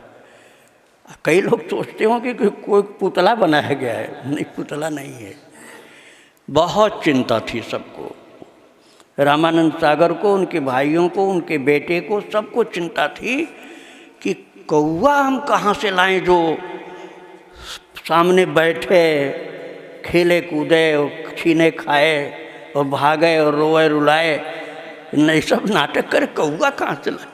कई लोग सोचते हो कि कोई पुतला बनाया गया है, नहीं, पुतला नहीं है। बहुत चिंता थी सबको, रामानंद सागर को, उनके भाइयों को, उनके बेटे को, सबको चिंता थी कि कौआ हम कहाँ से लाएं जो सामने बैठे, खेले कूदे और छीने खाए और भागे और रोए रुलाए, नहीं सब नाटक करे, कौआ कहाँ से लाए?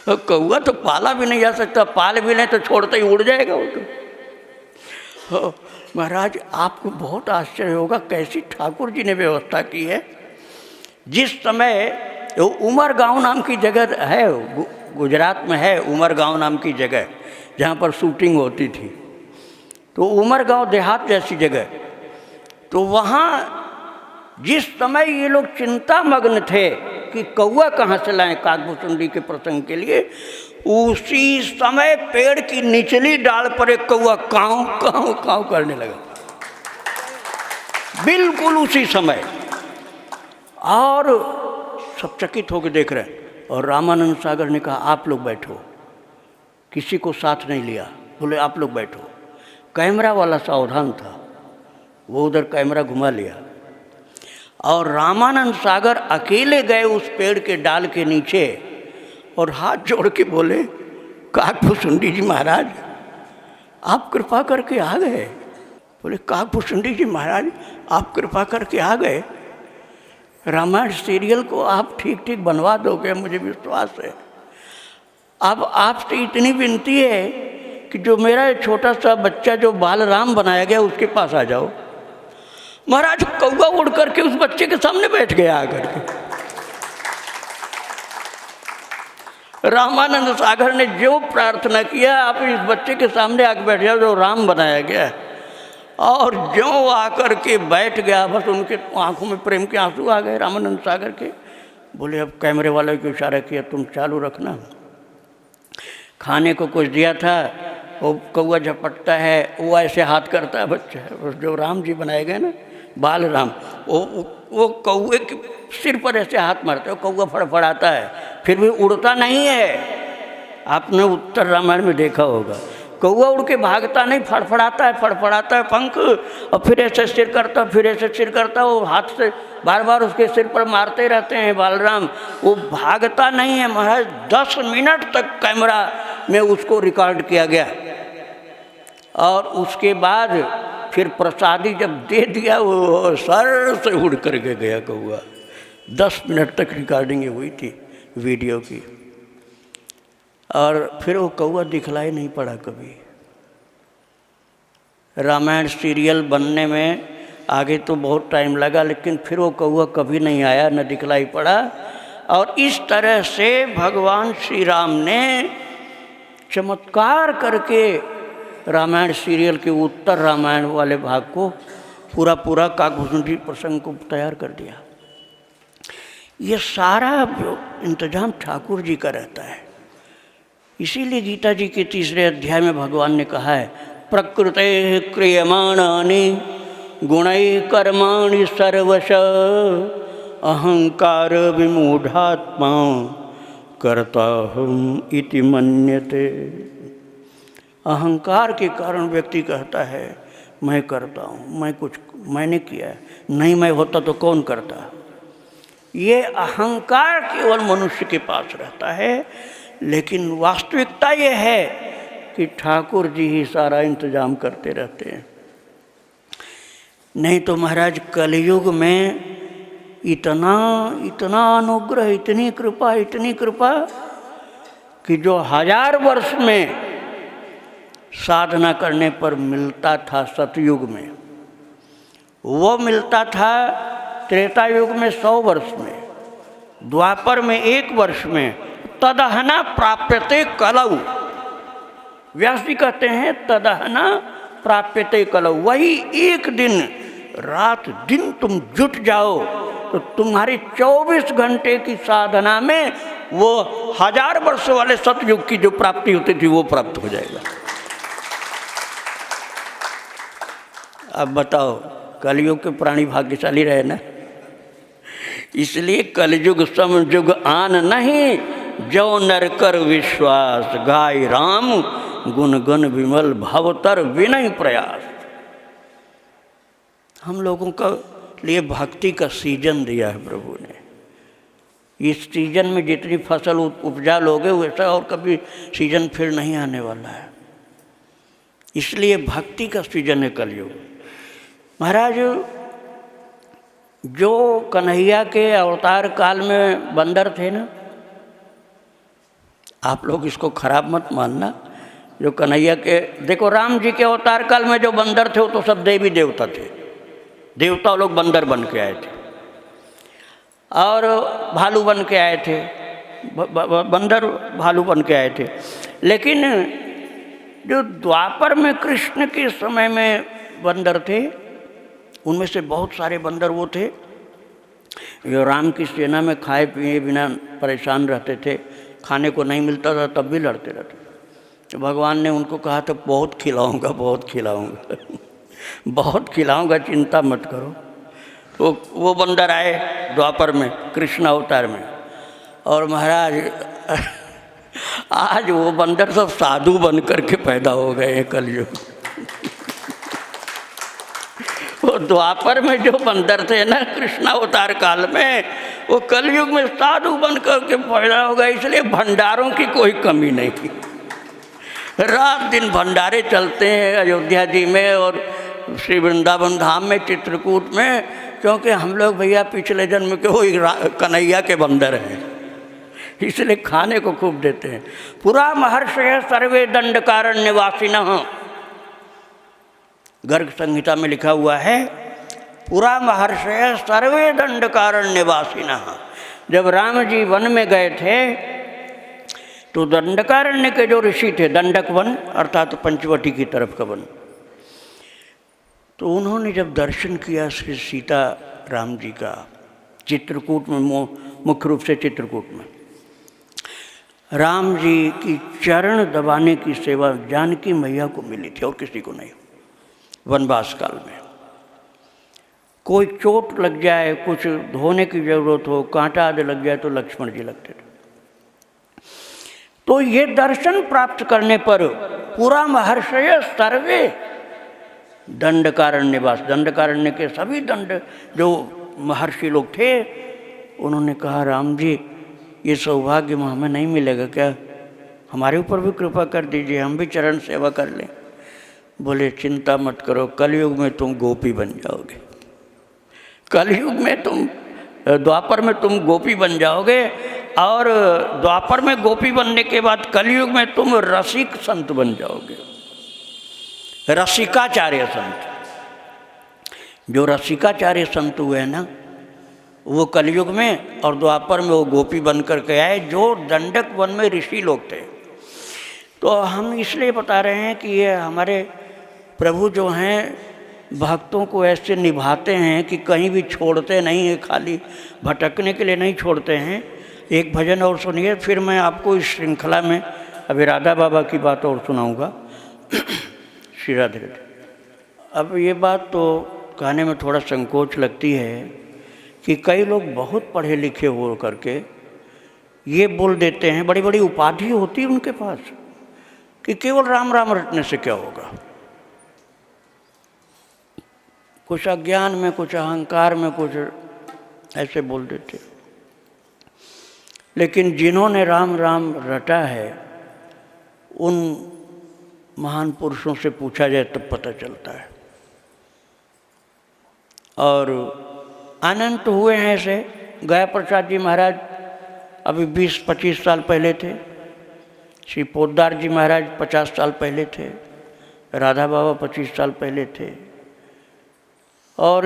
और कौआ तो पाला भी नहीं जा सकता, पाल भी नहीं तो छोड़ते ही उड़ जाएगा वो तो। महाराज आपको बहुत आश्चर्य होगा कैसी ठाकुर जी ने व्यवस्था की है। जिस समय उमरगांव नाम की जगह है, गुजरात में है उमरगांव नाम की जगह, जहाँ पर शूटिंग होती थी, तो उमरगांव देहात जैसी जगह, तो वहाँ जिस समय ये लोग चिंता मग्न थे कि कौआ कहाँ से लाएं काकभुसुंडी के प्रसंग के लिए, उसी समय पेड़ की निचली डाल पर एक कौआ काँव काँव काँव करने लगा, बिल्कुल उसी समय। और सब चकित होकर देख रहे हैं। और रामानंद सागर ने कहा आप लोग बैठो, किसी को साथ नहीं लिया, बोले आप लोग बैठो। कैमरा वाला सावधान था, वो उधर कैमरा घुमा लिया और रामानंद सागर अकेले गए उस पेड़ के डाल के नीचे और हाथ जोड़ के बोले काकभूषुंडी जी महाराज आप कृपा करके आ गए। बोले काकभूषुंडी जी महाराज आप कृपा करके आ गए, रामायण सीरियल को आप ठीक ठीक बनवा दोगे, मुझे विश्वास है। अब आपसे इतनी विनती है कि जो मेरा छोटा सा बच्चा जो बाल राम बनाया गया उसके पास आ जाओ। महाराज कौवा उड़ करके उस बच्चे के सामने बैठ गया आकर के। रामानंद सागर ने जो प्रार्थना किया आप इस बच्चे के सामने आकर बैठ जाओ जो राम बनाया गया, और जो आकर के बैठ गया बस उनके आंखों में प्रेम के आंसू आ गए रामानंद सागर के। बोले अब कैमरे वाले को इशारा किया तुम चालू रखना। खाने को कुछ दिया था, वो कौवा झपटता है, वो ऐसे हाथ करता है बच्चा, जो राम जी बनाए गए ना बाल राम, वो कौवे के सिर पर ऐसे हाथ मारते, कौवा फड़फड़ाता है, फिर भी उड़ता नहीं है। आपने उत्तर रामायण में देखा होगा, कौवा उड़ के भागता नहीं, फड़फड़ाता है पंख, और फिर ऐसे सिर करता, फिर ऐसे सिर करता, वो हाथ से बार बार उसके सिर पर मारते रहते हैं बालराम, वो भागता नहीं है। महाराज 10 मिनट तक कैमरा में उसको रिकॉर्ड किया गया और उसके बाद फिर प्रसादी जब दे दिया वो सर से उड़ करके गया कौवा। 10 मिनट तक रिकॉर्डिंग हुई थी वीडियो की, और फिर वो कौवा दिखलाई नहीं पड़ा कभी। रामायण सीरियल बनने में आगे तो बहुत टाइम लगा, लेकिन फिर वो कौवा कभी नहीं आया, न दिखलाई पड़ा। और इस तरह से भगवान श्री राम ने चमत्कार करके रामायण सीरियल के उत्तर रामायण वाले भाग को पूरा काकभूषुंडी प्रसंग को तैयार कर दिया। ये सारा इंतजाम ठाकुर जी का रहता है। इसीलिए गीता जी के 3रे अध्याय में भगवान ने कहा है प्रकृते क्रियमाणानि गुणैः कर्माणि सर्वश अहंकार विमूढ़ात्मा कर्ताहम् इति मन्यते। अहंकार के कारण व्यक्ति कहता है मैं करता हूँ, मैंने किया है, नहीं मैं होता तो कौन करता। ये अहंकार केवल मनुष्य के पास रहता है, लेकिन वास्तविकता ये है कि ठाकुर जी ही सारा इंतजाम करते रहते हैं। नहीं तो महाराज कलयुग में इतना अनुग्रह, इतनी कृपा कि जो 1000 वर्ष में साधना करने पर मिलता था सतयुग में, वो मिलता था त्रेता युग में 100 वर्ष में, द्वापर में 1 वर्ष में। तदहना प्राप्यते कलौ, व्यास जी कहते हैं तदहना प्राप्यते कलौ, वही एक दिन रात दिन तुम जुट जाओ तो तुम्हारी 24 घंटे की साधना में वो 1000 वर्ष वाले सतयुग की जो प्राप्ति होती थी वो प्राप्त हो जाएगा। अब बताओ कलयुग के प्राणी भाग्यशाली रहे ना। इसलिए कलयुग समयुग आन नहीं, जो नर कर विश्वास, गाय राम गुण गण विमल भवतर विनय प्रयास। हम लोगों का लिए भक्ति का सीजन दिया है प्रभु ने। इस सीजन में जितनी फसल उपजा लोगे वैसा और कभी सीजन फिर नहीं आने वाला है। इसलिए भक्ति का सीजन है कलयुग। महाराज जो कन्हैया के अवतार काल में बंदर थे ना, आप लोग इसको खराब मत मानना, जो कन्हैया के देखो राम जी के अवतार काल में जो बंदर थे वो तो सब देवी देवता थे, देवता लोग बंदर बन के आए थे और भालू बन के आए थे, बंदर भालू बन के आए थे। लेकिन जो द्वापर में कृष्ण के समय में बंदर थे, उनमें से बहुत सारे बंदर वो थे जो राम की सेना में खाए पिए बिना परेशान रहते थे, खाने को नहीं मिलता था तब भी लड़ते रहते। तो भगवान ने उनको कहा था बहुत खिलाऊंगा बहुत खिलाऊंगा बहुत खिलाऊंगा, चिंता मत करो। वो बंदर आए द्वापर में, कृष्ण अवतार में, और महाराज आज वो बंदर सब साधु बन करके पैदा हो गए हैं कलयुग। वो द्वापर में जो बंदर थे ना कृष्ण अवतार काल में, वो कलयुग में साधु बन करके पैदा हो गए। इसलिए भंडारों की कोई कमी नहीं थी। रात दिन भंडारे चलते हैं अयोध्या जी में और श्री वृंदावन धाम में, चित्रकूट में, क्योंकि हम लोग भैया पिछले जन्म के वो कन्हैया के बंदर हैं, इसलिए खाने को खूब देते हैं। पुरा महर्षय सर्वे दंडकारण्यवासिनः, गर्ग संहिता में लिखा हुआ है, पुरा महर्षय सर्वे दंडकारण्यवासिनः। जब राम जी वन में गए थे तो दंडकारण्य के जो ऋषि थे, दंडक वन अर्थात पंचवटी की तरफ का वन, तो उन्होंने जब दर्शन किया श्री सीता राम जी का चित्रकूट में, मुख्य रूप से चित्रकूट में, राम जी की चरण दबाने की सेवा जानकी मैया को मिली थी और किसी को नहीं। वनवास काल में कोई चोट लग जाए, कुछ धोने की जरूरत हो, कांटा आदि लग जाए तो लक्ष्मण जी लगते थे। तो ये दर्शन प्राप्त करने पर पूरा महर्षय सर्वे दंडकारण्यवास, दंडकारण्य के सभी दंड जो महर्षि लोग थे, उन्होंने कहा राम जी ये सौभाग्य हमें नहीं मिलेगा क्या, हमारे ऊपर भी कृपा कर दीजिए, हम भी चरण सेवा कर लें। बोले चिंता मत करो, कलयुग में तुम गोपी बन जाओगे, कलयुग में तुम, द्वापर में तुम गोपी बन जाओगे, और द्वापर में गोपी बनने के बाद कलयुग में तुम रसिक संत बन जाओगे, रसिकाचार्य संत। जो रसिकाचार्य संत हुए ना वो कलयुग में और द्वापर में वो गोपी बन करके आए, जो दंडक वन में ऋषि लोग थे। तो हम इसलिए बता रहे हैं कि ये हमारे प्रभु जो हैं भक्तों को ऐसे निभाते हैं कि कहीं भी छोड़ते नहीं हैं, खाली भटकने के लिए नहीं छोड़ते हैं। एक भजन और सुनिए, फिर मैं आपको इस श्रृंखला में अभी राधा बाबा की बात और सुनाऊंगा। श्री राधे राधे। अब ये बात तो कहने में थोड़ा संकोच लगती है कि कई लोग बहुत पढ़े लिखे हो करके ये बोल देते हैं, बड़ी बड़ी उपाधि होती है उनके पास, कि केवल राम राम रटने से क्या होगा। कुछ अज्ञान में, कुछ अहंकार में, कुछ ऐसे बोल देते। लेकिन जिन्होंने राम राम रटा है उन महान पुरुषों से पूछा जाए तब पता चलता है। और अनंत हुए हैं ऐसे। गया प्रसाद जी महाराज अभी 20-25 साल पहले थे, श्री पोद्दार जी महाराज 50 साल पहले थे, राधा बाबा 25 साल पहले थे, और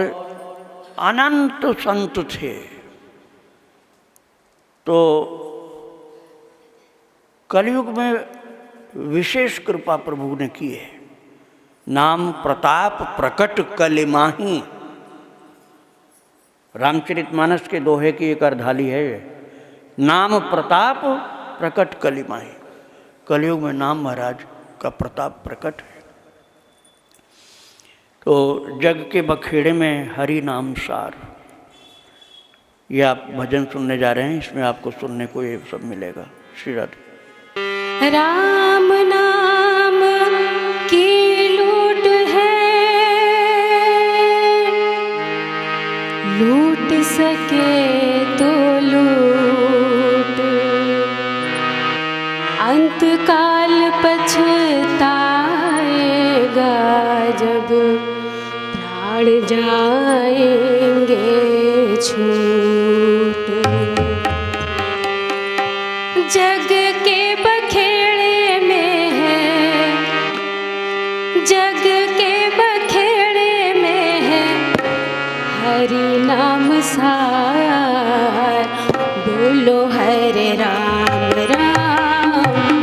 अनंत संत थे। तो कलयुग में विशेष कृपा प्रभु ने की है। नाम प्रताप प्रकट कलिमाही, रामचरितमानस के दोहे की एक अर्धाली है। नाम प्रताप प्रकट कलिमाही, कलयुग में नाम महाराज का प्रताप प्रकट है। तो जग के बखेड़े में हरि नाम सार, ये आप भजन सुनने जा रहे हैं, इसमें आपको सुनने को ये सब मिलेगा। श्री राधे। राम नाम की लूट है, लूट सके तो लूट, अंतकाल पछताएगा जब प्राण जाएंगे छूट। जग के बखेड़े में है, जग के बखेड़े में है हरि नाम सार। बोलो हरे राम राम,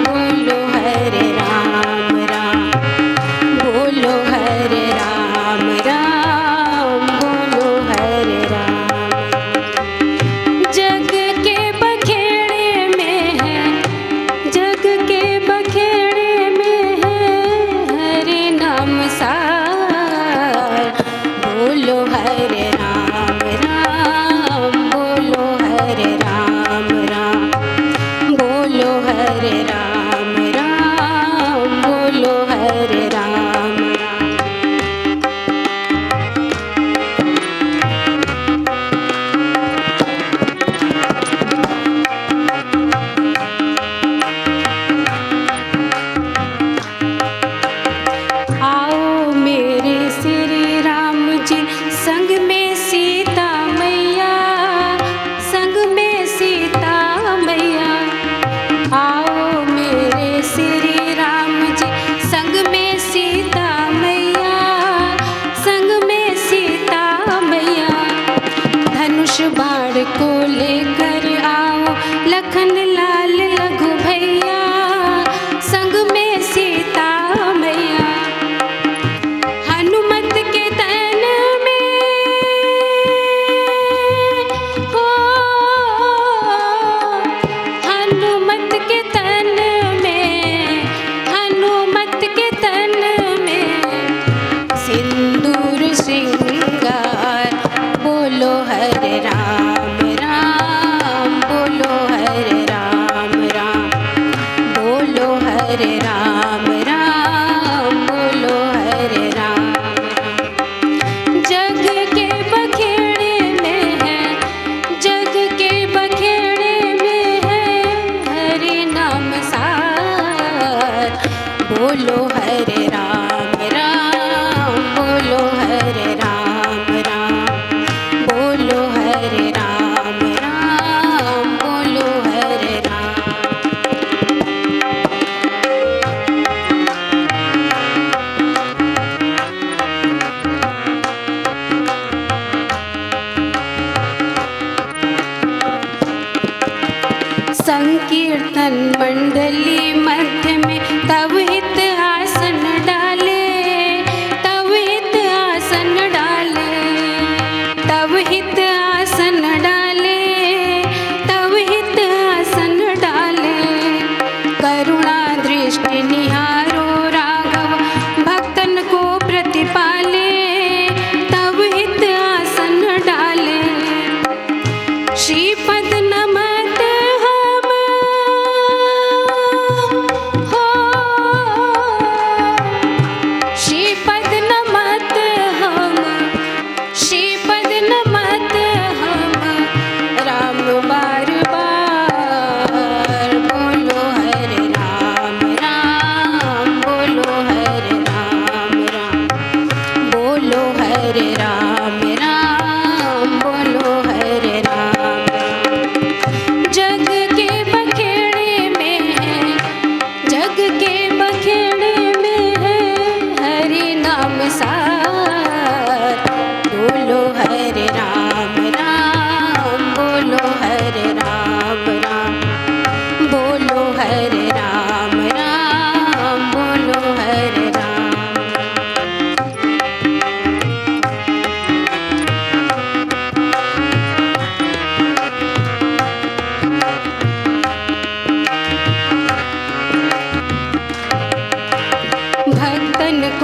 बोलो हरे राम राम, बोलो हरे राम राम, बोलो हरे राम। जग के बखेड़े में है, जग के बखेड़े में है हरि नाम सार। बोलो हरे राम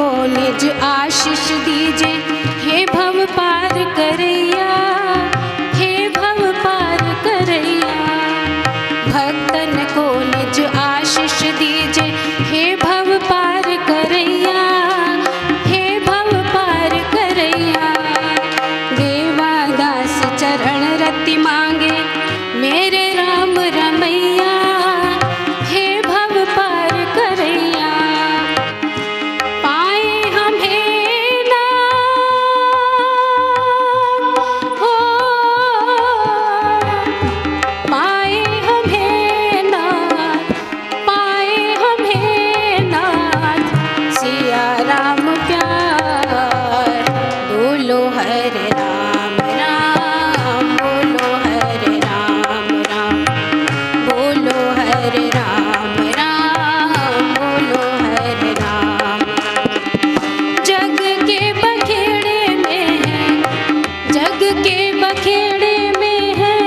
को निज आशीष दीजे, हे भव पार करैया, हे भव पार करैया। भक्तन को निज आशीष दीजे, हे भव पार करैया, हे भव पार करैया। देवादास चरण रति मांगे, मेरे राम रमैया, हे भव पार करैया। पाए हमें ना हो, पाए हमें नाथ, पाए हमें नाथ, सिया राम प्यार। बोलो हरे राम राम, बोलो हरे राम राम, बोलो हरे राम राम, बोलो हरे राम। जग के बखेड़े में है, जग के बखेड़े में है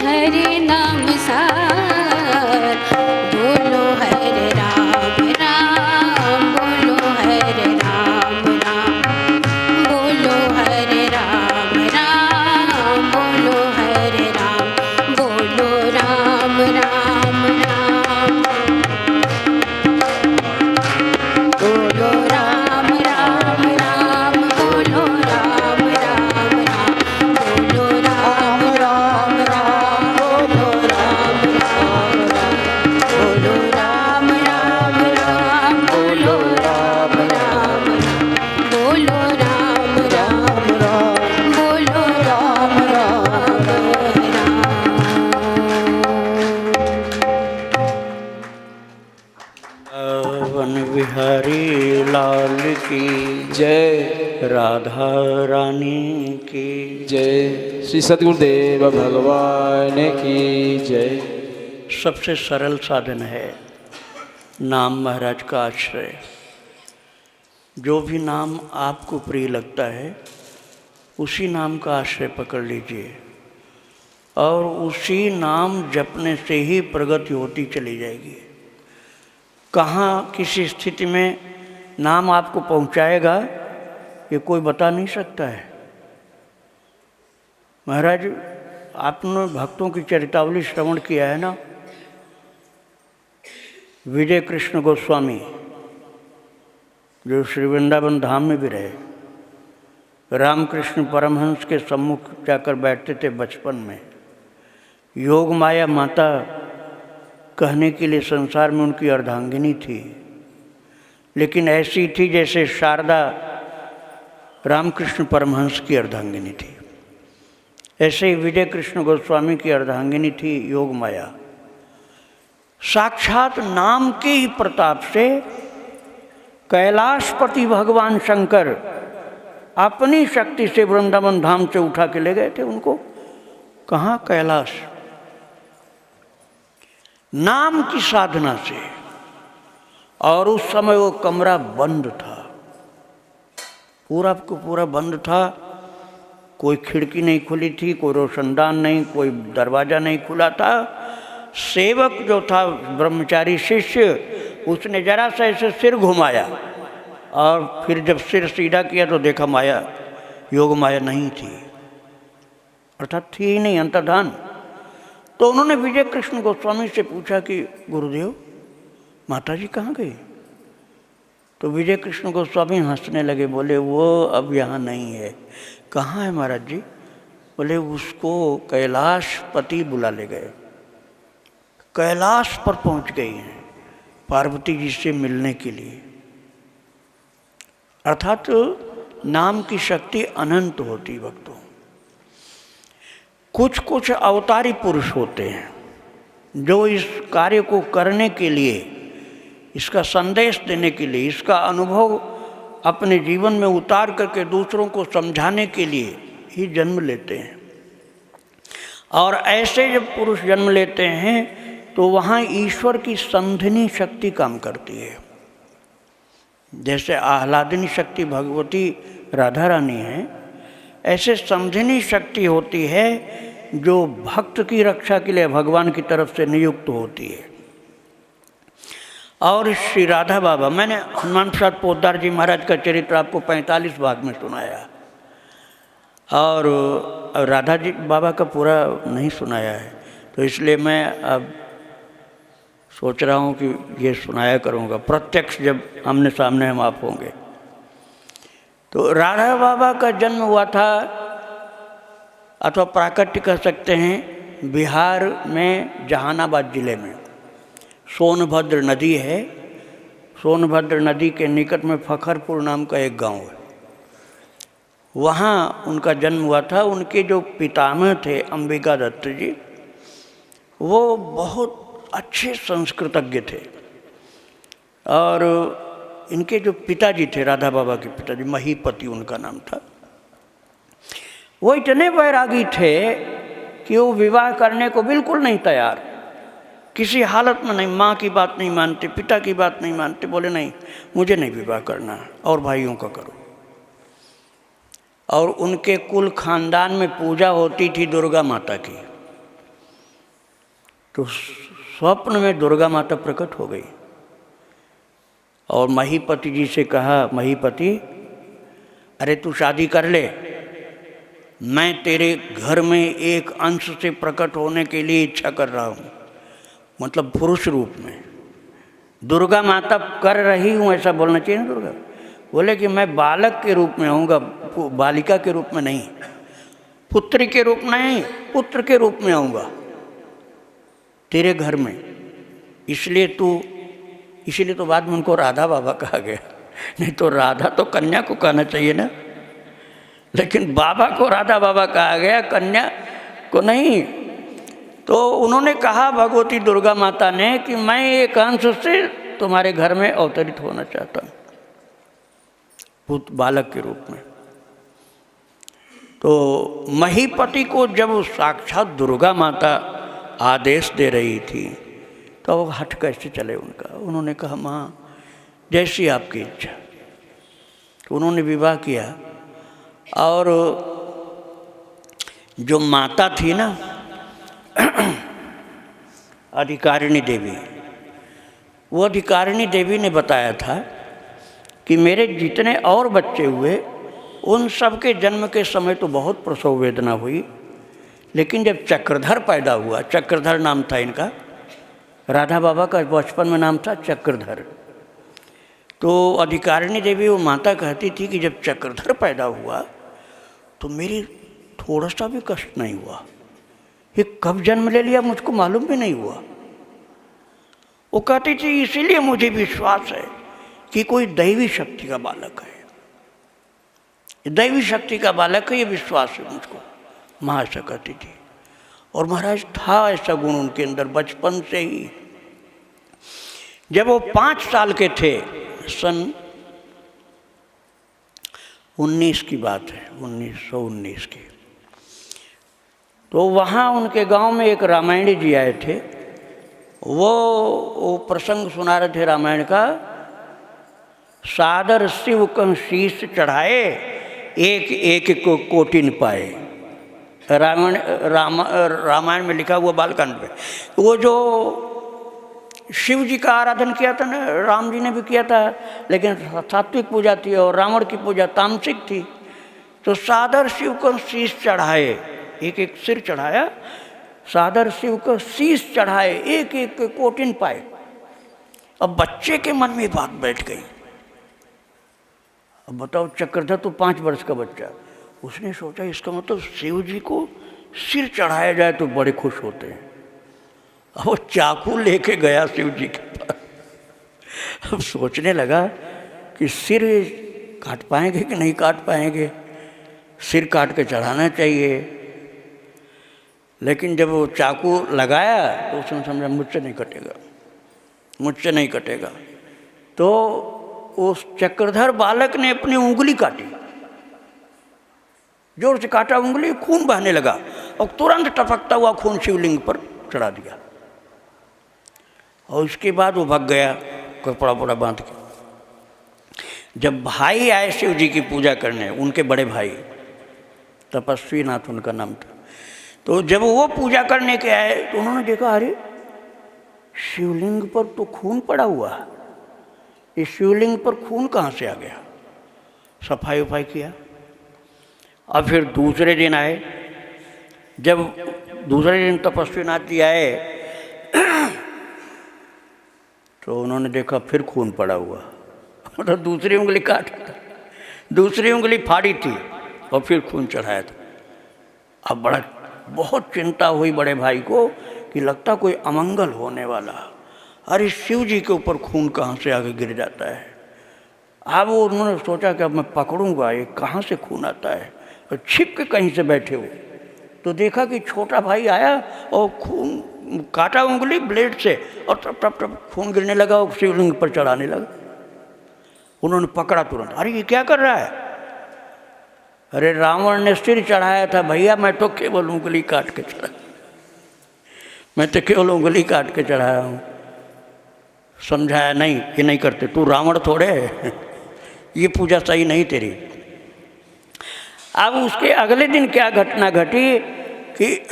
हरे नाम सार। बोलो हरे राम राम, बोलो हरे राम राम, बोलो हरे राम राम, बोलो हरे राम, बोलो राम राम राम, बोलो राम राम राम, बोलो राम राम राम, बोलो राम राम राम, बोलो राम राम राम, बोलो राम राम राम, बोलो राम राम राम, बोलो राम राम राम, बोलो राम राम राम। वन बिहारी लाल की जय, राधा रानी की जय। श्री सद्गुरुदेव भगवान की जय। सबसे सरल साधन है नाम महाराज का आश्रय। जो भी नाम आपको प्रिय लगता है उसी नाम का आश्रय पकड़ लीजिए और उसी नाम जपने से ही प्रगति होती चली जाएगी। कहाँ किसी स्थिति में नाम आपको पहुँचाएगा ये कोई बता नहीं सकता है। महाराज आपने भक्तों की चरितावली श्रवण किया है ना। विजय कृष्ण गोस्वामी जो श्री वृंदावन धाम में भी रहे, रामकृष्ण परमहंस के सम्मुख जाकर बैठते थे बचपन में। योग माया माता कहने के लिए संसार में उनकी अर्धांगिनी थी, लेकिन ऐसी थी जैसे शारदा रामकृष्ण परमहंस की अर्धांगिनी थी। ऐसे ही विजय कृष्ण गोस्वामी की अर्धांगिनी थी योग माया। साक्षात नाम के ही प्रताप से कैलाशपति भगवान शंकर अपनी शक्ति से वृंदावन धाम से उठा के ले गए थे उनको। कहाँ? कैलाश। नाम की साधना से। और उस समय वो कमरा बंद था, पूरा को पूरा बंद था। कोई खिड़की नहीं खुली थी, कोई रोशनदान नहीं, कोई दरवाज़ा नहीं खुला था। सेवक जो था ब्रह्मचारी शिष्य, उसने जरा सा ऐसे सिर घुमाया और फिर जब सिर सीधा किया तो देखा माया, योग माया नहीं थी, अर्थात थी ही नहीं, अंतर्धान। तो उन्होंने विजय कृष्ण गोस्वामी से पूछा कि गुरुदेव माता जी कहाँ गई? तो विजय कृष्ण गोस्वामी हंसने लगे, बोले वो अब यहाँ नहीं है। कहाँ है महाराज जी? बोले उसको कैलाशपति बुला ले गए, कैलाश पर पहुँच गई हैं पार्वती जी से मिलने के लिए। अर्थात नाम की शक्ति अनंत होती भक्तों। कुछ कुछ अवतारी पुरुष होते हैं जो इस कार्य को करने के लिए, इसका संदेश देने के लिए, इसका अनुभव अपने जीवन में उतार करके दूसरों को समझाने के लिए ही जन्म लेते हैं। और ऐसे जब पुरुष जन्म लेते हैं तो वहाँ ईश्वर की संधिनी शक्ति काम करती है। जैसे आह्लादिनी शक्ति भगवती राधा रानी है, ऐसे संधिनी शक्ति होती है जो भक्त की रक्षा के लिए भगवान की तरफ से नियुक्त होती है। और श्री राधा बाबा, मैंने हनुमान प्रसाद पोद्दार जी महाराज का चरित्र आपको 45 भाग में सुनाया, और राधा जी बाबा का पूरा नहीं सुनाया है, तो इसलिए मैं अब सोच रहा हूँ कि ये सुनाया करूँगा प्रत्यक्ष जब आमने सामने हम आप होंगे। तो राधा बाबा का जन्म हुआ था, अथवा प्राकट्य कह सकते हैं, बिहार में जहानाबाद जिले में सोनभद्र नदी है। सोनभद्र नदी के निकट में फखरपुर नाम का एक गांव है, वहाँ उनका जन्म हुआ था। उनके जो पितामह थे अंबिका दत्त जी, वो बहुत अच्छे संस्कृतज्ञ थे, और इनके जो पिताजी थे, राधा बाबा के पिताजी, महीपति उनका नाम था, वो इतने वैरागी थे कि वो विवाह करने को बिल्कुल नहीं तैयार, किसी हालत में नहीं। माँ की बात नहीं मानते, पिता की बात नहीं मानते, बोले नहीं मुझे नहीं विवाह करना है, और भाइयों का करो। और उनके कुल खानदान में पूजा होती थी दुर्गा माता की, तो स्वप्न में दुर्गा माता प्रकट हो गई और महीपति जी से कहा, महीपति अरे तू शादी कर ले, मैं तेरे घर में एक अंश से प्रकट होने के लिए इच्छा कर रहा हूँ, मतलब पुरुष रूप में। दुर्गा माता कर रही हूँ ऐसा बोलना चाहिए ना दुर्गा। बोले कि मैं बालक के रूप में आऊँगा, बालिका के रूप में नहीं, पुत्री के रूप में नहीं, पुत्र के रूप में आऊँगा तेरे घर में। इसलिए तो बाद में उनको राधा बाबा कहा गया, नहीं तो राधा तो कन्या को कहना चाहिए ना, लेकिन बाबा को राधा बाबा कहा गया, कन्या को नहीं। तो उन्होंने कहा भगवती दुर्गा माता ने कि मैं एक अंश से तुम्हारे घर में अवतरित होना चाहता हूँ, पुत्र बालक के रूप में। तो महीपति को जब साक्षात दुर्गा माता आदेश दे रही थी तो वो हट कैसे चले उनका। उन्होंने कहा माँ जैसी आपकी इच्छा। तो उन्होंने विवाह किया, और जो माता थी ना अधिकारिणी देवी, वो अधिकारिणी देवी ने बताया था कि मेरे जितने और बच्चे हुए उन सब के जन्म के समय तो बहुत प्रसव वेदना हुई, लेकिन जब चक्रधर पैदा हुआ, चक्रधर नाम था इनका, राधा बाबा का बचपन में नाम था चक्रधर। तो अधिकारिणी देवी वो माता कहती थी कि जब चक्रधर पैदा हुआ तो मेरी थोड़ा सा भी कष्ट नहीं हुआ, ये कब जन्म ले लिया मुझको मालूम भी नहीं हुआ। वो कहती थी इसीलिए मुझे विश्वास है कि कोई दैवी शक्ति का बालक है, दैवी शक्ति का बालक है, ये विश्वास है मुझको, माँ ऐसा कहती थी। और महाराज था ऐसा गुण उनके अंदर बचपन से ही। जब वो 5 साल के थे, सन 19 की बात है, 1919 की, तो वहाँ उनके गांव में एक रामायणी जी आए थे। वो प्रसंग सुना रहे थे रामायण का। सादर शिव का शीश चढ़ाए, एक एक को कोटिन पाए। रामायण में लिखा हुआ बालकांड पे। वो जो शिव जी का आराधन किया था ना, राम जी ने भी किया था, लेकिन सात्विक पूजा थी और रावण की पूजा तामसिक थी। तो सादर शिव को शीश चढ़ाए, एक एक सिर चढ़ाया, सादर शिव को शीश चढ़ाए, एक एक कोटिन पाए। अब बच्चे के मन में बात बैठ गई। अब बताओ, चक्रधर तो 5 वर्ष का बच्चा, उसने सोचा इसका मतलब शिव जी को सिर चढ़ाया जाए तो बड़े खुश होते हैं। अब वो चाकू लेके गया शिव जी के पास। अब सोचने लगा कि सिर काट पाएंगे कि नहीं काट पाएंगे, सिर काट के चढ़ाना चाहिए। लेकिन जब वो चाकू लगाया तो उसने समझा मुझसे नहीं कटेगा, मुझसे नहीं कटेगा। तो उस चक्रधर बालक ने अपनी उंगली काटी, जोर से काटा, उंगली, खून बहने लगा और तुरंत टपकता हुआ खून शिवलिंग पर चढ़ा दिया। और उसके बाद वो भाग गया कपड़ा वपड़ा बांध के। जब भाई आए शिव जी की पूजा करने, उनके बड़े भाई, तपस्वी नाथ उनका नाम था, तो जब वो पूजा करने के आए तो उन्होंने देखा अरे शिवलिंग पर तो खून पड़ा हुआ, इस शिवलिंग पर खून कहाँ से आ गया? सफाई उफाई किया। अब फिर दूसरे दिन आए, जब दूसरे दिन तपस्वीनाथ जी आए तो उन्होंने देखा फिर खून पड़ा हुआ, मतलब दूसरी उंगली काटा था, दूसरी उंगली फाड़ी थी और फिर खून चढ़ाया था। अब बहुत चिंता हुई बड़े भाई को कि लगता कोई अमंगल होने वाला। अरे शिव जी के ऊपर खून कहाँ से आगे गिर जाता है। अब वो उन्होंने सोचा कि अब मैं पकड़ूंगा ये कहाँ से खून आता है, और छिप के कहीं से बैठे हो तो देखा कि छोटा भाई आया और खून काटा उंगली ब्लेड से, और टप टप टप खून गिरने लगा और शिवलिंग पर चढ़ाने लगा। उन्होंने पकड़ा तुरंत, अरे ये क्या कर रहा है? अरे रावण ने सिर चढ़ाया था भैया, मैं तो केवल उंगली काट के चढ़ा, मैं तो केवल उंगली काट के चढ़ाया हूँ। समझाया नहीं, ये नहीं करते, तू रावण थोड़े है, ये पूजा सही नहीं तेरी। अब उसके अगले दिन क्या घटना घटी कि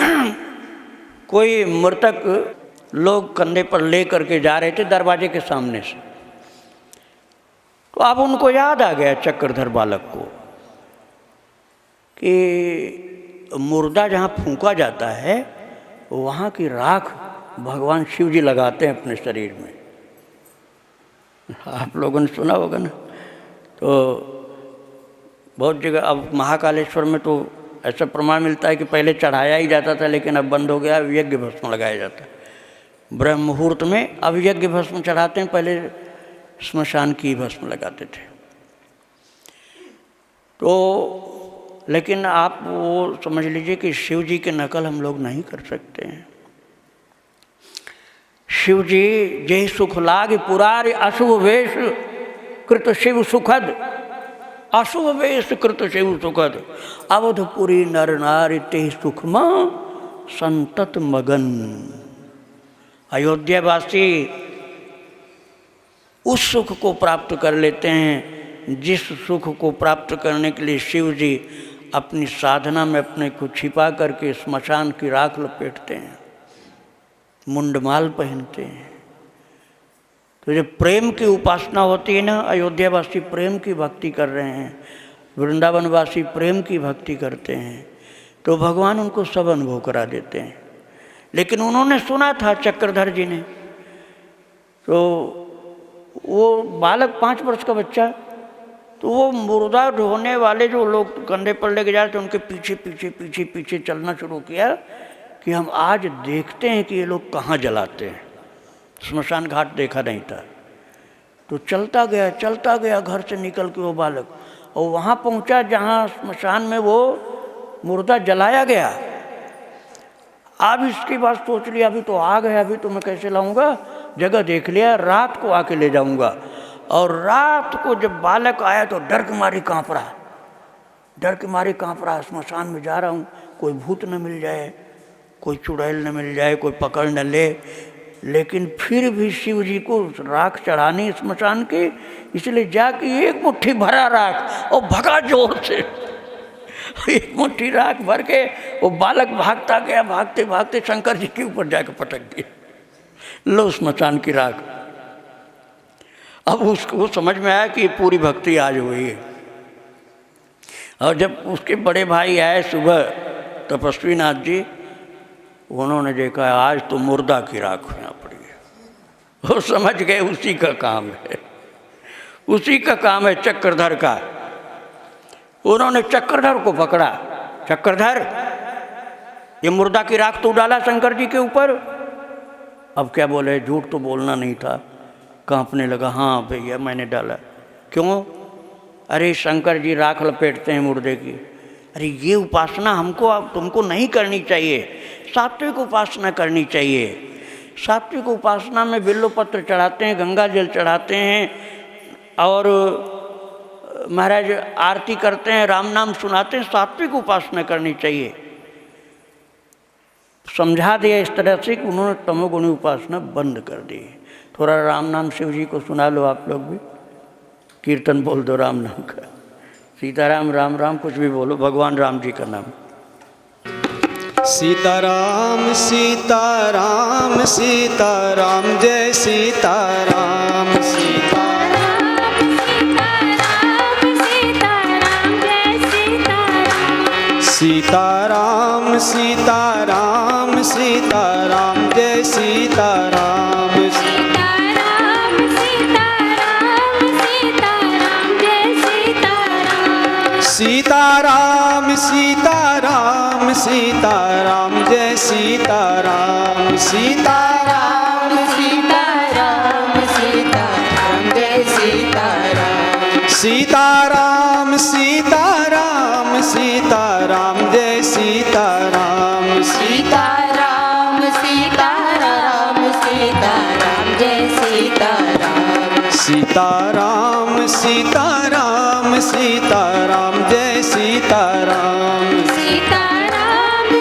कोई मृतक लोग कंधे पर ले करके जा रहे थे दरवाजे के सामने से, तो अब उनको याद आ गया चक्रधर बालक को कि मुर्दा जहाँ फूंका जाता है वहाँ की राख भगवान शिव जी लगाते हैं अपने शरीर में। आप लोगों ने सुना होगा ना। तो बहुत जगह, अब महाकालेश्वर में तो ऐसा प्रमाण मिलता है कि पहले चढ़ाया ही जाता था, लेकिन अब बंद हो गया, यज्ञ भस्म लगाया जाता है ब्रह्म मुहूर्त में। अब यज्ञ भस्म चढ़ाते हैं, पहले श्मशान की भस्म लगाते थे। तो लेकिन आप वो समझ लीजिए कि शिव जी की नकल हम लोग नहीं कर सकते हैं। शिव जी जय सुख लाग पुरारी अशुभ वेश कृत शिव सुखद, अशुभ वेश कृत शिव सुखद, अवधपुरी नर नारी ते सुखमा संतत मगन। अयोध्यावासी उस सुख को प्राप्त कर लेते हैं जिस सुख को प्राप्त करने के लिए शिव जी अपनी साधना में अपने को छिपा करके स्मशान की राख लपेटते हैं, मुंडमाल पहनते हैं। तो जब प्रेम की उपासना होती है ना, अयोध्यावासी प्रेम की भक्ति कर रहे हैं, वृंदावनवासी प्रेम की भक्ति करते हैं, तो भगवान उनको सब अनुभव करा देते हैं। लेकिन उन्होंने सुना था चक्रधर जी ने, तो वो बालक 5 वर्ष का बच्चा, तो वो मुर्दा ढोने वाले जो लोग कंधे पर लेके जा रहे थे उनके पीछे पीछे पीछे पीछे चलना शुरू किया कि हम आज देखते हैं कि ये लोग कहाँ जलाते हैं। श्मशान घाट देखा नहीं था, तो चलता गया घर से निकल के वो बालक, और वहाँ पहुँचा जहाँ श्मशान में वो मुर्दा जलाया गया। अब इसकी बात सोच लिया, अभी तो आ गया, अभी तो मैं कैसे लाऊंगा, जगह देख लिया, रात को आके ले जाऊंगा। और रात को जब बालक आया तो डर के मारे काँप रहा, श्मशान में जा रहा हूँ, कोई भूत न मिल जाए, कोई चुड़ैल न मिल जाए, कोई पकड़ न ले। लेकिन फिर भी शिव जी को राख चढ़ानी श्मशान की, इसलिए जाके एक मुट्ठी भरा राख और भगा जोर से। एक मुट्ठी राख भर के वो बालक भागता गया, भागते भागते शंकर जी के ऊपर जाकर पटक दिया, लो श्मशान की राख। अब उसको समझ में आया कि पूरी भक्ति आज हुई है। और जब उसके बड़े भाई आए सुबह, तपस्वीनाथ जी, उन्होंने देखा आज तो मुर्दा की राख होना पड़ी है। वो समझ गए उसी का काम है, उसी का काम है चक्रधर का। उन्होंने चक्रधर को पकड़ा, चक्रधर ये मुर्दा की राख तू डाला शंकर जी के ऊपर। अब क्या बोले, झूठ तो बोलना नहीं था, कांपने लगा, हाँ भैया मैंने डाला। क्यों? अरे शंकर जी राख लपेटते हैं मुर्दे की। अरे ये उपासना हमको तुमको नहीं करनी चाहिए, सात्विक उपासना करनी चाहिए। सात्विक उपासना में बिल्वपत्र चढ़ाते हैं, गंगा जल चढ़ाते हैं, और महाराज आरती करते हैं, राम नाम सुनाते हैं। सात्विक उपासना करनी चाहिए। समझा दिया इस तरह से कि उन्होंने तमोगुणी उपासना बंद कर दी। थोड़ा राम नाम शिव जी को सुना लो, आप लोग भी कीर्तन बोल दो राम नाम का, सीताराम राम राम कुछ भी बोलो, भगवान राम जी का नाम। सीताराम सीताराम सीताराम जय सीताराम सीताराम सीताराम सीताराम सीताराम जय सीताराम सीताराम सीताराम सीताराम जय सीताराम सीताराम सीताराम सीताराम जय सीताराम सीताराम सीताराम सीताराम जय सीताराम सीताराम सीताराम सीताराम जय सीताराम सीताराम सीताराम सीताराम जय सीताराम सीताराम सीताराम सीताराम जय सीताराम सीताराम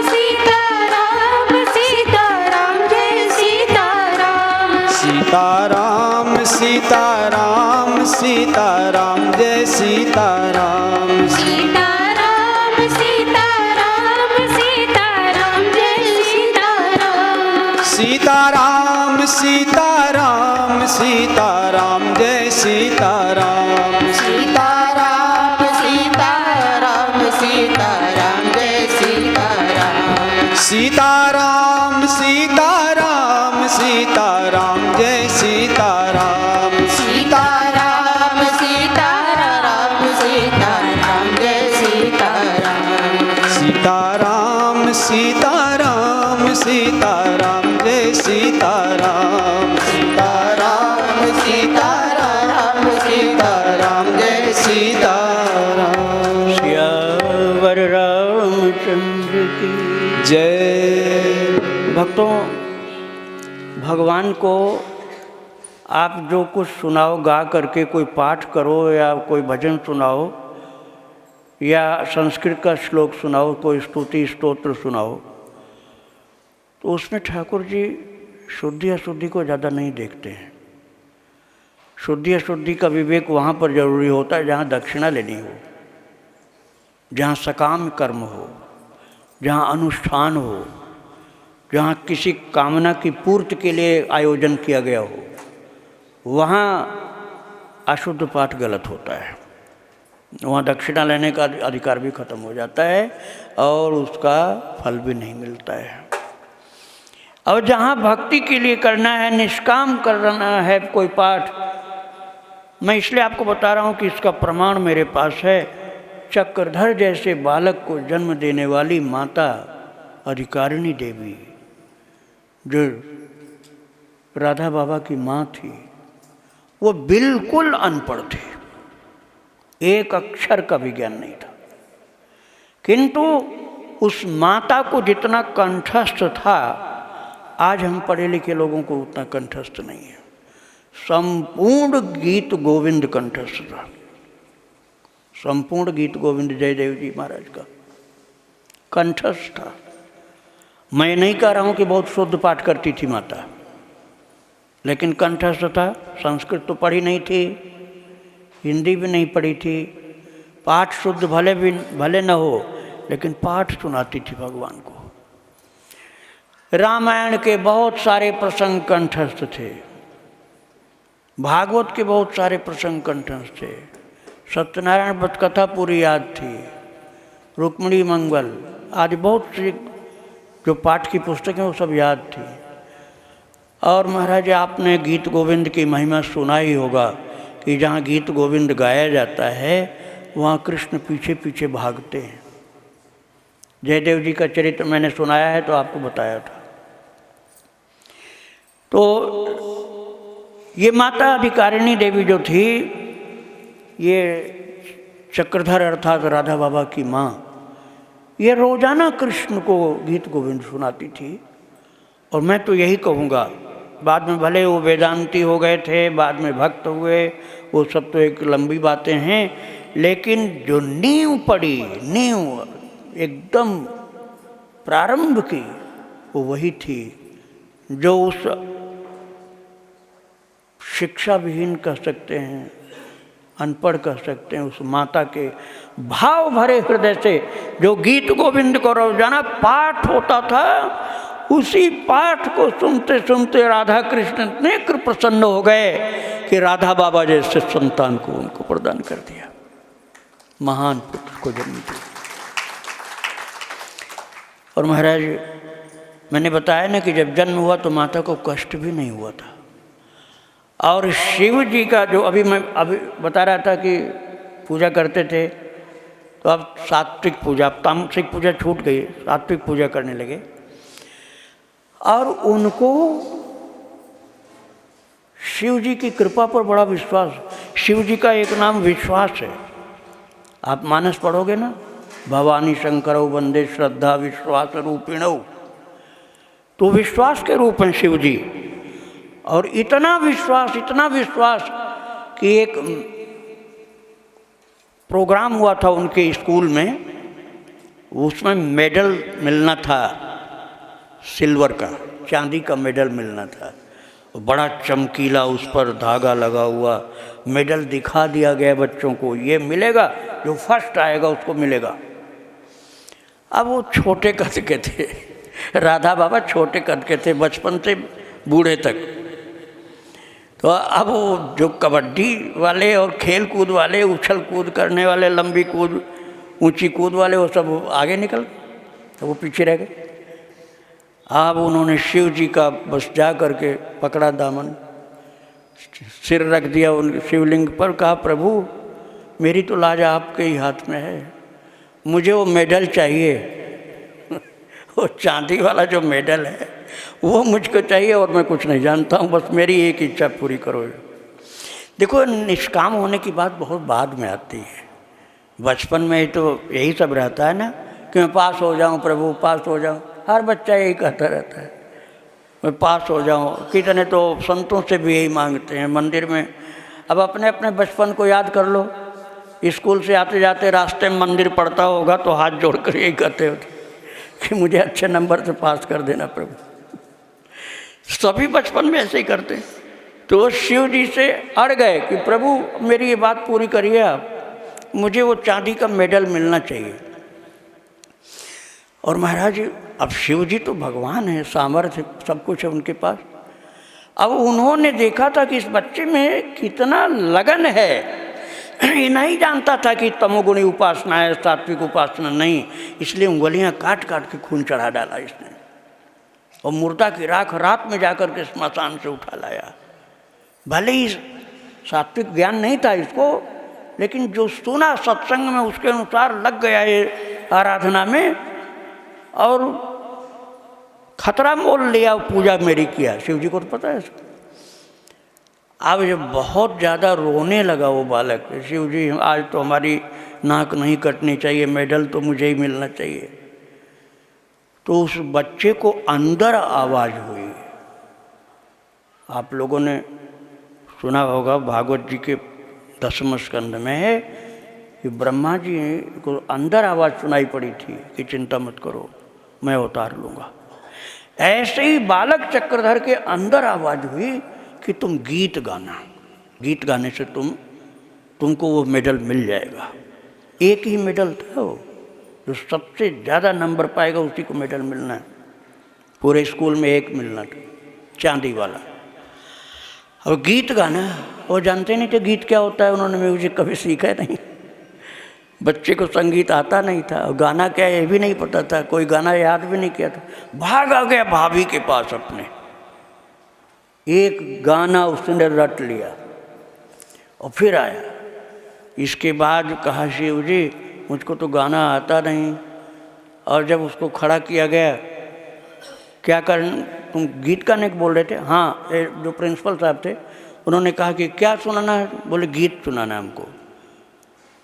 सीताराम सीताराम जय सीताराम सीताराम सीताराम सीताराम जय सीताराम सीताराम सीताराम सीताराम जय सीताराम सीताराम सीताराम सीताराम जय सीताराम सीताराम सीताराम सीताराम जय सीताराम सीताराम सीताराम सीताराम जय सीताराम सीताराम सीताराम सीताराम जय सीताराम सीताराम सीताराम सीताराम जय सीताराम श्यावर रामचंद्र की जय। भक्तों, भगवान को आप जो कुछ सुनाओ, गा करके कोई पाठ करो या कोई भजन सुनाओ या संस्कृत का श्लोक सुनाओ, कोई स्तुति स्तोत्र सुनाओ, तो उसमें ठाकुर जी शुद्धि अशुद्धि को ज़्यादा नहीं देखते हैं। शुद्धि अशुद्धि का विवेक वहाँ पर जरूरी होता है जहाँ दक्षिणा लेनी हो, जहाँ सकाम कर्म हो, जहाँ अनुष्ठान हो, जहाँ किसी कामना की पूर्ति के लिए आयोजन किया गया हो, वहाँ अशुद्ध पाठ गलत होता है। वहाँ दक्षिणा लेने का अधिकार भी खत्म हो जाता है और उसका फल भी नहीं मिलता है। और जहाँ भक्ति के लिए करना है, निष्काम करना है कोई पाठ, मैं इसलिए आपको बता रहा हूँ कि इसका प्रमाण मेरे पास है। चक्रधर जैसे बालक को जन्म देने वाली माता अधिकारिणी देवी, जो राधा बाबा की माँ थी, वो बिल्कुल अनपढ़ थी, एक अक्षर का भी ज्ञान नहीं था, किंतु उस माता को जितना कंठस्थ था, आज हम पढ़े लिखे लोगों को उतना कंठस्थ नहीं है। संपूर्ण गीत गोविंद कंठस्थ था, संपूर्ण गीत गोविंद जयदेव जी महाराज का कंठस्थ था। मैं नहीं कह रहा हूँ कि बहुत शुद्ध पाठ करती थी माता, लेकिन कंठस्थ था। संस्कृत तो पढ़ी नहीं थी, हिंदी भी नहीं पढ़ी थी, पाठ शुद्ध भले न हो, लेकिन पाठ सुनाती थी भगवान को। रामायण के बहुत सारे प्रसंग कंठस्थ थे, भागवत के बहुत सारे प्रसंग कंठस्थ थे, सत्यनारायण व्रत कथा पूरी याद थी, रुक्मिणी मंगल आदि बहुत सी जो पाठ की पुस्तकें वो सब याद थी। और महाराज, आपने गीत गोविंद की महिमा सुना ही होगा कि जहाँ गीत गोविंद गाया जाता है वहाँ कृष्ण पीछे पीछे भागते हैं। जयदेव जी का चरित्र मैंने सुनाया है तो आपको बताया था। तो ये माता अधिकारिणी देवी जो थी, ये चक्रधर अर्थात राधा बाबा की माँ, ये रोजाना कृष्ण को गीत गोविंद सुनाती थी। और मैं तो यही कहूँगा, बाद में भले वो वेदांती हो गए थे, बाद में भक्त हुए, वो सब तो एक लंबी बातें हैं, लेकिन जो नींव पड़ी, नींव एकदम प्रारंभ की, वो वही थी जो उस शिक्षा विहीन कह सकते हैं, अनपढ़ कह सकते हैं, उस माता के भाव भरे हृदय से जो गीत गोविंद को रोजाना पाठ होता था, उसी पाठ को सुनते सुनते राधा कृष्ण इतने प्रसन्न हो गए कि राधा बाबा जैसे संतान को उनको प्रदान कर दिया, महान पुत्र को जन्म दिया। और महाराज मैंने बताया ना कि जब जन्म हुआ तो माता को कष्ट भी नहीं हुआ था। और शिव जी का जो अभी बता रहा था कि पूजा करते थे, तो अब सात्विक पूजा, तामसिक पूजा छूट गई, सात्विक पूजा करने लगे। और उनको शिव जी की कृपा पर बड़ा विश्वास। शिव जी का एक नाम विश्वास है। आप मानस पढ़ोगे ना, भवानी शंकरौ वंदे श्रद्धा विश्वास रूपिणौ, तो विश्वास के रूप हैं शिव जी। और इतना विश्वास कि एक प्रोग्राम हुआ था उनके स्कूल में, उसमें मेडल मिलना था, सिल्वर का, चांदी का मेडल मिलना था। बड़ा चमकीला उस पर धागा लगा हुआ मेडल दिखा दिया गया बच्चों को, ये मिलेगा, जो फर्स्ट आएगा उसको मिलेगा। अब वो छोटे कद के थे, राधा बाबा छोटे कद के थे, बचपन से बूढ़े तक। तो अब वो जो कबड्डी वाले और खेल कूद वाले, उछल कूद करने वाले, लंबी कूद, ऊंची कूद वाले, वो सब आगे निकल, तो वो पीछे रह गए। अब उन्होंने शिव जी का बस जा करके पकड़ा दामन, सिर रख दिया उनके शिवलिंग पर, कहा प्रभु मेरी तो लाज आपके ही हाथ में है, मुझे वो मेडल चाहिए वो चांदी वाला जो मेडल है वो मुझको चाहिए, और मैं कुछ नहीं जानता हूँ, बस मेरी एक इच्छा पूरी करो। देखो निष्काम होने की बात बहुत बाद में आती है, बचपन में तो यही सब रहता है ना कि मैं पास हो जाऊँ प्रभु, पास हो जाऊँ। हर बच्चा यही कहता रहता है मैं पास हो जाऊँ। कितने तो संतों से भी यही मांगते हैं मंदिर में। अब अपने अपने बचपन को याद कर लो, स्कूल से आते जाते रास्ते में मंदिर पड़ता होगा तो हाथ जोड़कर यही कहते होते कि मुझे अच्छे नंबर से पास कर देना प्रभु। सभी बचपन में ऐसे ही करते। तो शिव जी से अड़ गए कि प्रभु मेरी ये बात पूरी करिए आप, मुझे वो चांदी का मेडल मिलना चाहिए। और महाराज अब शिव जी तो भगवान है, सामर्थ्य सब कुछ है उनके पास। अब उन्होंने देखा था कि इस बच्चे में कितना लगन है। ये नहीं जानता था कि तमोगुणी उपासना है, सात्विक उपासना नहीं, इसलिए उंगलियां काट काट के खून चढ़ा डाला इसने, और मुर्दा की राख रात में जाकर के स्मशान से उठा लाया। भले ही सात्विक ज्ञान नहीं था इसको, लेकिन जो सुना सत्संग में उसके अनुसार लग गया ये आराधना में, और खतरा मोल लिया, पूजा मेरी किया। शिव जी को तो पता है। अब जब बहुत ज़्यादा रोने लगा वो बालक, शिव जी आज तो हमारी नाक नहीं कटनी चाहिए, मेडल तो मुझे ही मिलना चाहिए। तो उस बच्चे को अंदर आवाज़ हुई। आप लोगों ने सुना होगा, भागवत जी के 10वें स्कंद में है कि ब्रह्मा जी को अंदर आवाज़ सुनाई पड़ी थी कि चिंता मत करो, मैं उतार लूँगा। ऐसे ही बालक चक्रधर के अंदर आवाज़ हुई कि तुम गीत गाना, गीत गाने से तुमको वो मेडल मिल जाएगा। एक ही मेडल था वो, जो सबसे ज़्यादा नंबर पाएगा उसी को मेडल मिलना है। पूरे स्कूल में एक मिलना था, चांदी वाला। और गीत गाना वो जानते नहीं थे गीत क्या होता है, उन्होंने म्यूजिक कभी सीखा नहीं, बच्चे को संगीत आता नहीं था, और गाना क्या ये भी नहीं पता था, कोई गाना याद भी नहीं किया था। भाग आ गया भाभी के पास अपने, एक गाना उसने रट लिया और फिर आया। इसके बाद कहा शिव जी मुझको तो गाना आता नहीं। और जब उसको खड़ा किया गया, क्या कर, तुम गीत गाने को बोल रहे थे? हाँ, जो प्रिंसिपल साहब थे उन्होंने कहा कि क्या सुनाना है? बोले गीत सुनाना है हमको।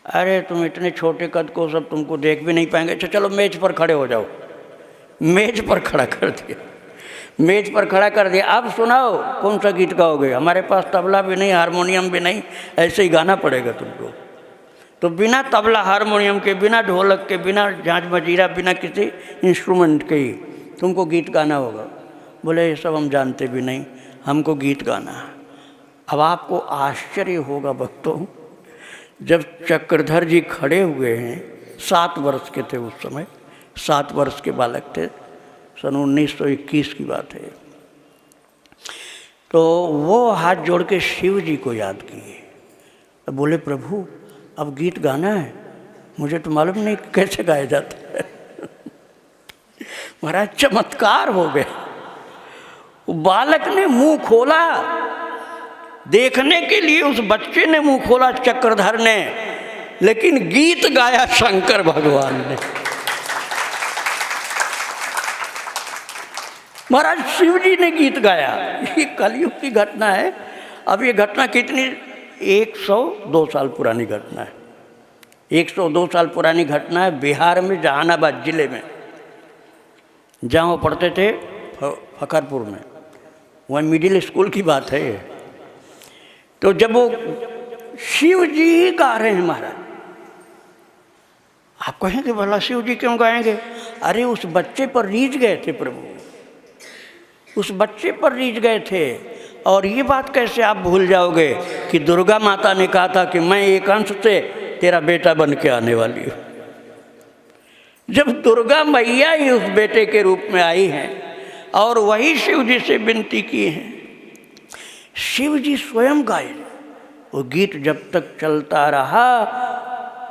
अरे तुम इतने छोटे कद को सब तुमको देख भी नहीं पाएंगे, अच्छा चलो मेज पर खड़े हो जाओ। मेज पर खड़ा कर दिया, मेज पर खड़ा कर दिया। अब सुनाओ कौन सा गीत गाओगे? हमारे पास तबला भी नहीं, हारमोनियम भी नहीं, ऐसे ही गाना पड़ेगा तुमको। तो बिना तबला हारमोनियम के, बिना ढोलक के, बिना झांझ मजीरा, बिना किसी इंस्ट्रूमेंट के ही तुमको गीत गाना होगा। बोले ये सब हम जानते भी नहीं, हमको गीत गाना है। अब आपको आश्चर्य होगा भक्तों, जब चक्रधर जी खड़े हुए हैं, 7 वर्ष के थे उस समय, 7 वर्ष के बालक थे, सन 1921 की बात है। तो वो हाथ जोड़ के शिव जी को याद किए, तो बोले प्रभु अब गीत गाना है, मुझे तो मालूम नहीं कैसे गाया जाता है। महाराज चमत्कार हो गया। बालक ने मुंह खोला, देखने के लिए उस बच्चे ने मुंह खोला चक्रधर ने, लेकिन गीत गाया शंकर भगवान ने। महाराज शिव जी ने गीत गाया। ये कलयुग की घटना है। अब ये घटना कितनी, 102 साल पुरानी घटना है। 102 साल पुरानी घटना है बिहार में, जहानाबाद जिले में, जहाँ वो पढ़ते थे फकरपुर में, वहाँ मिडिल स्कूल की बात है। तो जब वो शिव जी ही गा रहे हैं महाराज, आप कहेंगे भला शिव जी क्यों गाएंगे? अरे उस बच्चे पर रीझ गए थे प्रभु, उस बच्चे पर रीझ गए थे। और ये बात कैसे आप भूल जाओगे कि दुर्गा माता ने कहा था कि मैं एक अंश से तेरा बेटा बन के आने वाली हूँ। जब दुर्गा मैया ही उस बेटे के रूप में आई हैं और वही शिव जी से विनती की है, शिव जी स्वयं गाए। वो गीत जब तक चलता रहा,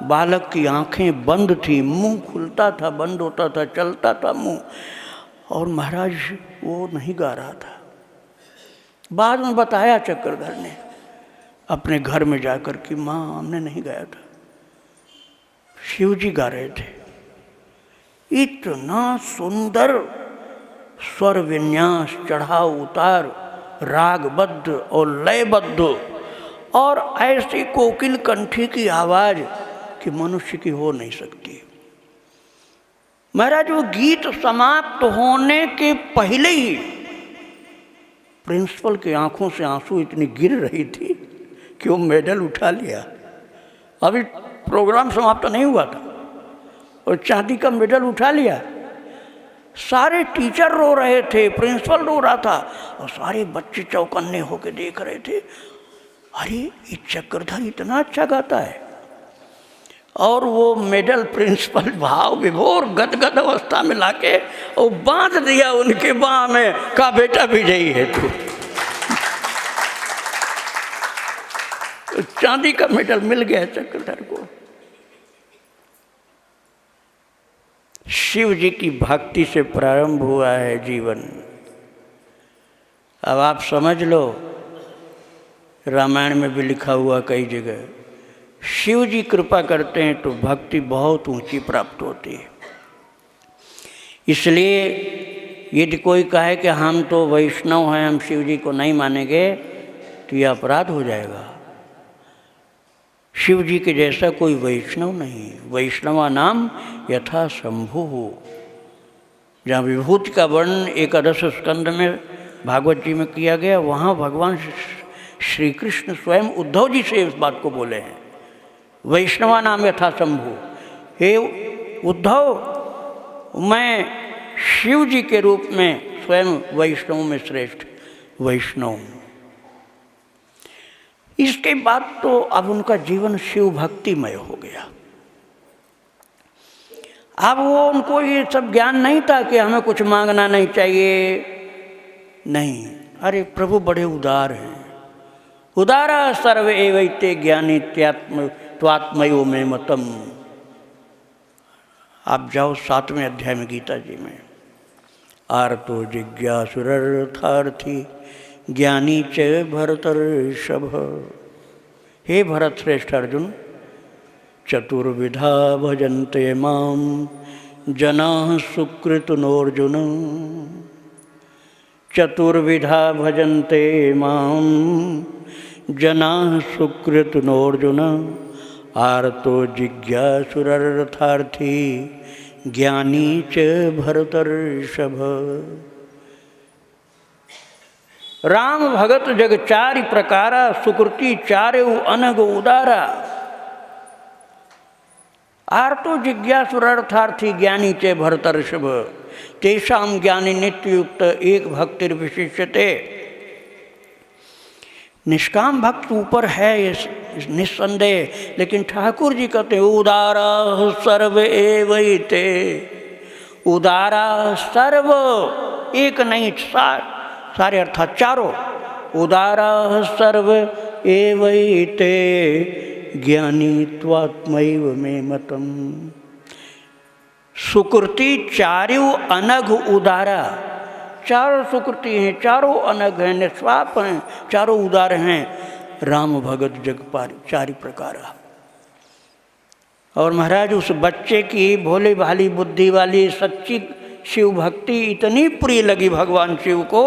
बालक की आंखें बंद थी, मुंह खुलता था, बंद होता था, चलता था मुंह, और महाराज वो नहीं गा रहा था। बाद में बताया चक्रधर ने अपने घर में जाकर कि माँ हमने नहीं गाया था, शिव जी गा रहे थे। इतना सुंदर स्वर विन्यास, चढ़ाव उतार, रागबद्ध और लयबद्ध, और ऐसी कोकिल कंठी की आवाज़ कि मनुष्य की हो नहीं सकती। महाराज वो गीत समाप्त होने के पहले ही प्रिंसिपल की आंखों से आंसू इतनी गिर रही थी कि वो मेडल उठा लिया। अभी प्रोग्राम समाप्त नहीं हुआ था और चांदी का मेडल उठा लिया। सारे टीचर रो रहे थे, प्रिंसिपल रो रहा था, और सारे बच्चे चौकन्ने होकर देख रहे थे। अरे ये चक्रधर इतना अच्छा गाता है। और वो मेडल प्रिंसिपल भाव विभोर गदगद अवस्था में लाके और बांध दिया उनके बाह में, कहा बेटा विजयी है तू। तो चांदी का मेडल मिल गया चक्रधर को। शिव जी की भक्ति से प्रारंभ हुआ है जीवन। अब आप समझ लो, रामायण में भी लिखा हुआ कई जगह, शिव जी कृपा करते हैं तो भक्ति बहुत ऊंची प्राप्त होती है। इसलिए यदि कोई कहे कि हम तो वैष्णव हैं, हम शिव जी को नहीं मानेंगे, तो यह अपराध हो जाएगा। शिव जी के जैसा कोई वैष्णव नहीं। वैष्णवा नाम यथा शंभु हो। जहाँ विभूति का वर्णन एकादश स्कंद में भागवत जी में किया गया, वहाँ भगवान श्री कृष्ण स्वयं उद्धव जी से इस बात को बोले हैं, वैष्णवा नाम यथा शंभु। हे उद्धव, मैं शिव जी के रूप में स्वयं वैष्णव में श्रेष्ठ वैष्णव हूँ। इसके बाद तो अब उनका जीवन शिव भक्तिमय हो गया। अब वो उनको ये सब ज्ञान नहीं था कि हमें कुछ मांगना नहीं चाहिए, नहीं। अरे प्रभु बड़े उदार हैं। उदारा सर्व एवैते ज्ञानी त्वात्मयो में मतम। आप जाओ 7वें अध्याय में गीता जी में, आर्तो जिज्ञासुरर्थार्थी ज्ञानी च भरतर्षभ। हे भरत श्रेष्ठ अर्जुन, चतुर्विधा भजन्ते माम जनाः सुकृतनोऽर्जुन। चतुर्विधा भजन्ते माम जनाः सुकृतनोऽर्जुन। आर्तो जिज्ञासुरर्थार्थी ज्ञानी च भरतर्षभ। राम भगत जग चारि प्रकारा, सुकृति चार्यु अनग उदारा। आर्तो जिज्ञासुरर्थार्थी ज्ञानी चे भरतर्षभ। तेषां ज्ञानी नित्ययुक्त एक भक्तिर्विशिष्यते। निष्काम भक्त ऊपर है, ये निस्संदेह, लेकिन ठाकुर जी कहते हैं उदारा सर्व एवैते, उदारा सर्व, एक नहीं सारे अर्थात चारों, उदारा सर्व एवैते ज्ञानी त्वात्मैव मे मतम। सुकृति चारु अनघ उदारा, चारों सुकृति हैं, चारों अनघ हैं, निस्वाप हैं, चारों उदार हैं। राम भगत जग पारी चारि प्रकारा। और महाराज उस बच्चे की भोले भाली बुद्धि वाली सच्ची शिव भक्ति इतनी प्रिय लगी भगवान शिव को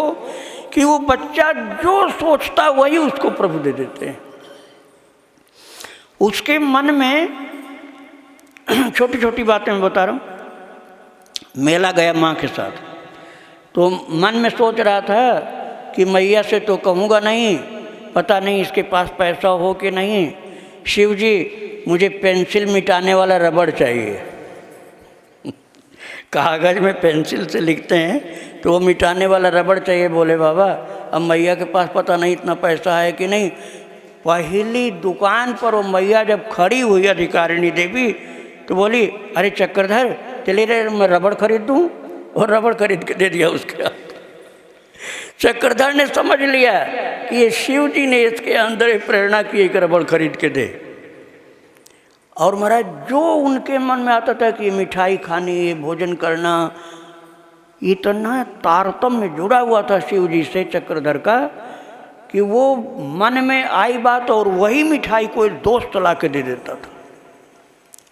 कि वो बच्चा जो सोचता वही उसको प्रभु दे देते हैं। उसके मन में छोटी छोटी बातें मैं बता रहा हूँ। मेला गया माँ के साथ, तो मन में सोच रहा था कि मैया से तो कहूँगा नहीं, पता नहीं इसके पास पैसा हो कि नहीं। शिव जी मुझे पेंसिल मिटाने वाला रबड़ चाहिए। कागज़ में पेंसिल से लिखते हैं तो वो मिटाने वाला रबड़ चाहिए। बोले बाबा अब मैया के पास पता नहीं इतना पैसा है कि नहीं। पहली दुकान पर वो मैया जब खड़ी हुई अधिकारिणी देवी तो बोली अरे चक्रधर चलिए रे मैं रबड़ खरीद दूँ, और रबड़ खरीद के दे दिया उसके हाथ। चक्रधर ने समझ लिया कि ये शिव जी ने इसके अंदर एक प्रेरणा की एक रबड़ खरीद के दे। और महाराज जो उनके मन में आता था कि मिठाई खानी, ये भोजन करना, इतना तारतम्य जुड़ा हुआ था शिव जी से चक्रधर का कि वो मन में आई बात और वही मिठाई कोई दोस्त ला के दे देता था।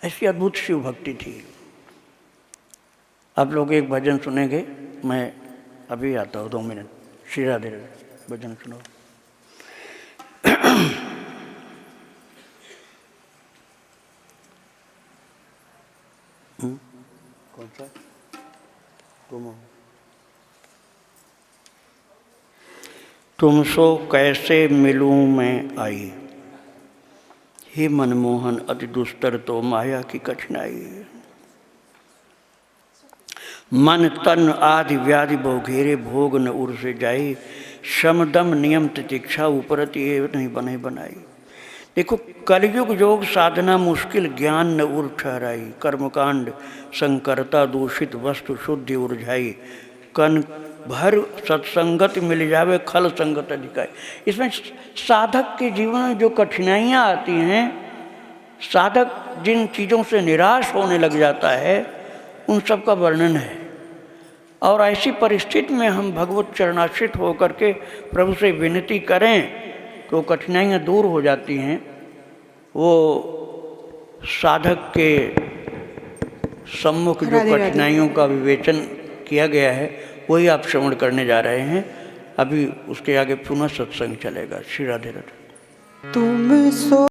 ऐसी अद्भुत शिव भक्ति थी। आप लोग एक भजन सुनेंगे, मैं अभी आता हूँ 2 मिनट। श्री राधे राधे भजन सुनो। कौन सा? तुमसो कैसे मिलूं मैं आई, हे मनमोहन अति दुस्तर तो माया की कठिनाई। मन तन आदि व्याधि बहु घेरे, भोग न उर से जाई, शमदम नियम तितिक्षा उपरति एव नहीं बने बनाई। देखो कलयुग योग साधना मुश्किल, ज्ञान न उर ठहराई, कर्मकांड संकरता दूषित वस्तु शुद्धि उर्झाई, कन भर सत्संगत मिल जावे खल संगत अधिकाई। इसमें साधक के जीवन में जो कठिनाइयाँ आती हैं, साधक जिन चीज़ों से निराश होने लग जाता है, उन सब का वर्णन है। और ऐसी परिस्थिति में हम भगवत चरणाश्रित होकर के प्रभु से विनती करें तो कठिनाइयाँ दूर हो जाती हैं। वो साधक के सम्मुख जो कठिनाइयों का विवेचन किया गया है वही आप श्रवण करने जा रहे हैं। अभी उसके आगे पुनः सत्संग चलेगा। श्री राधे राधे। तुम सो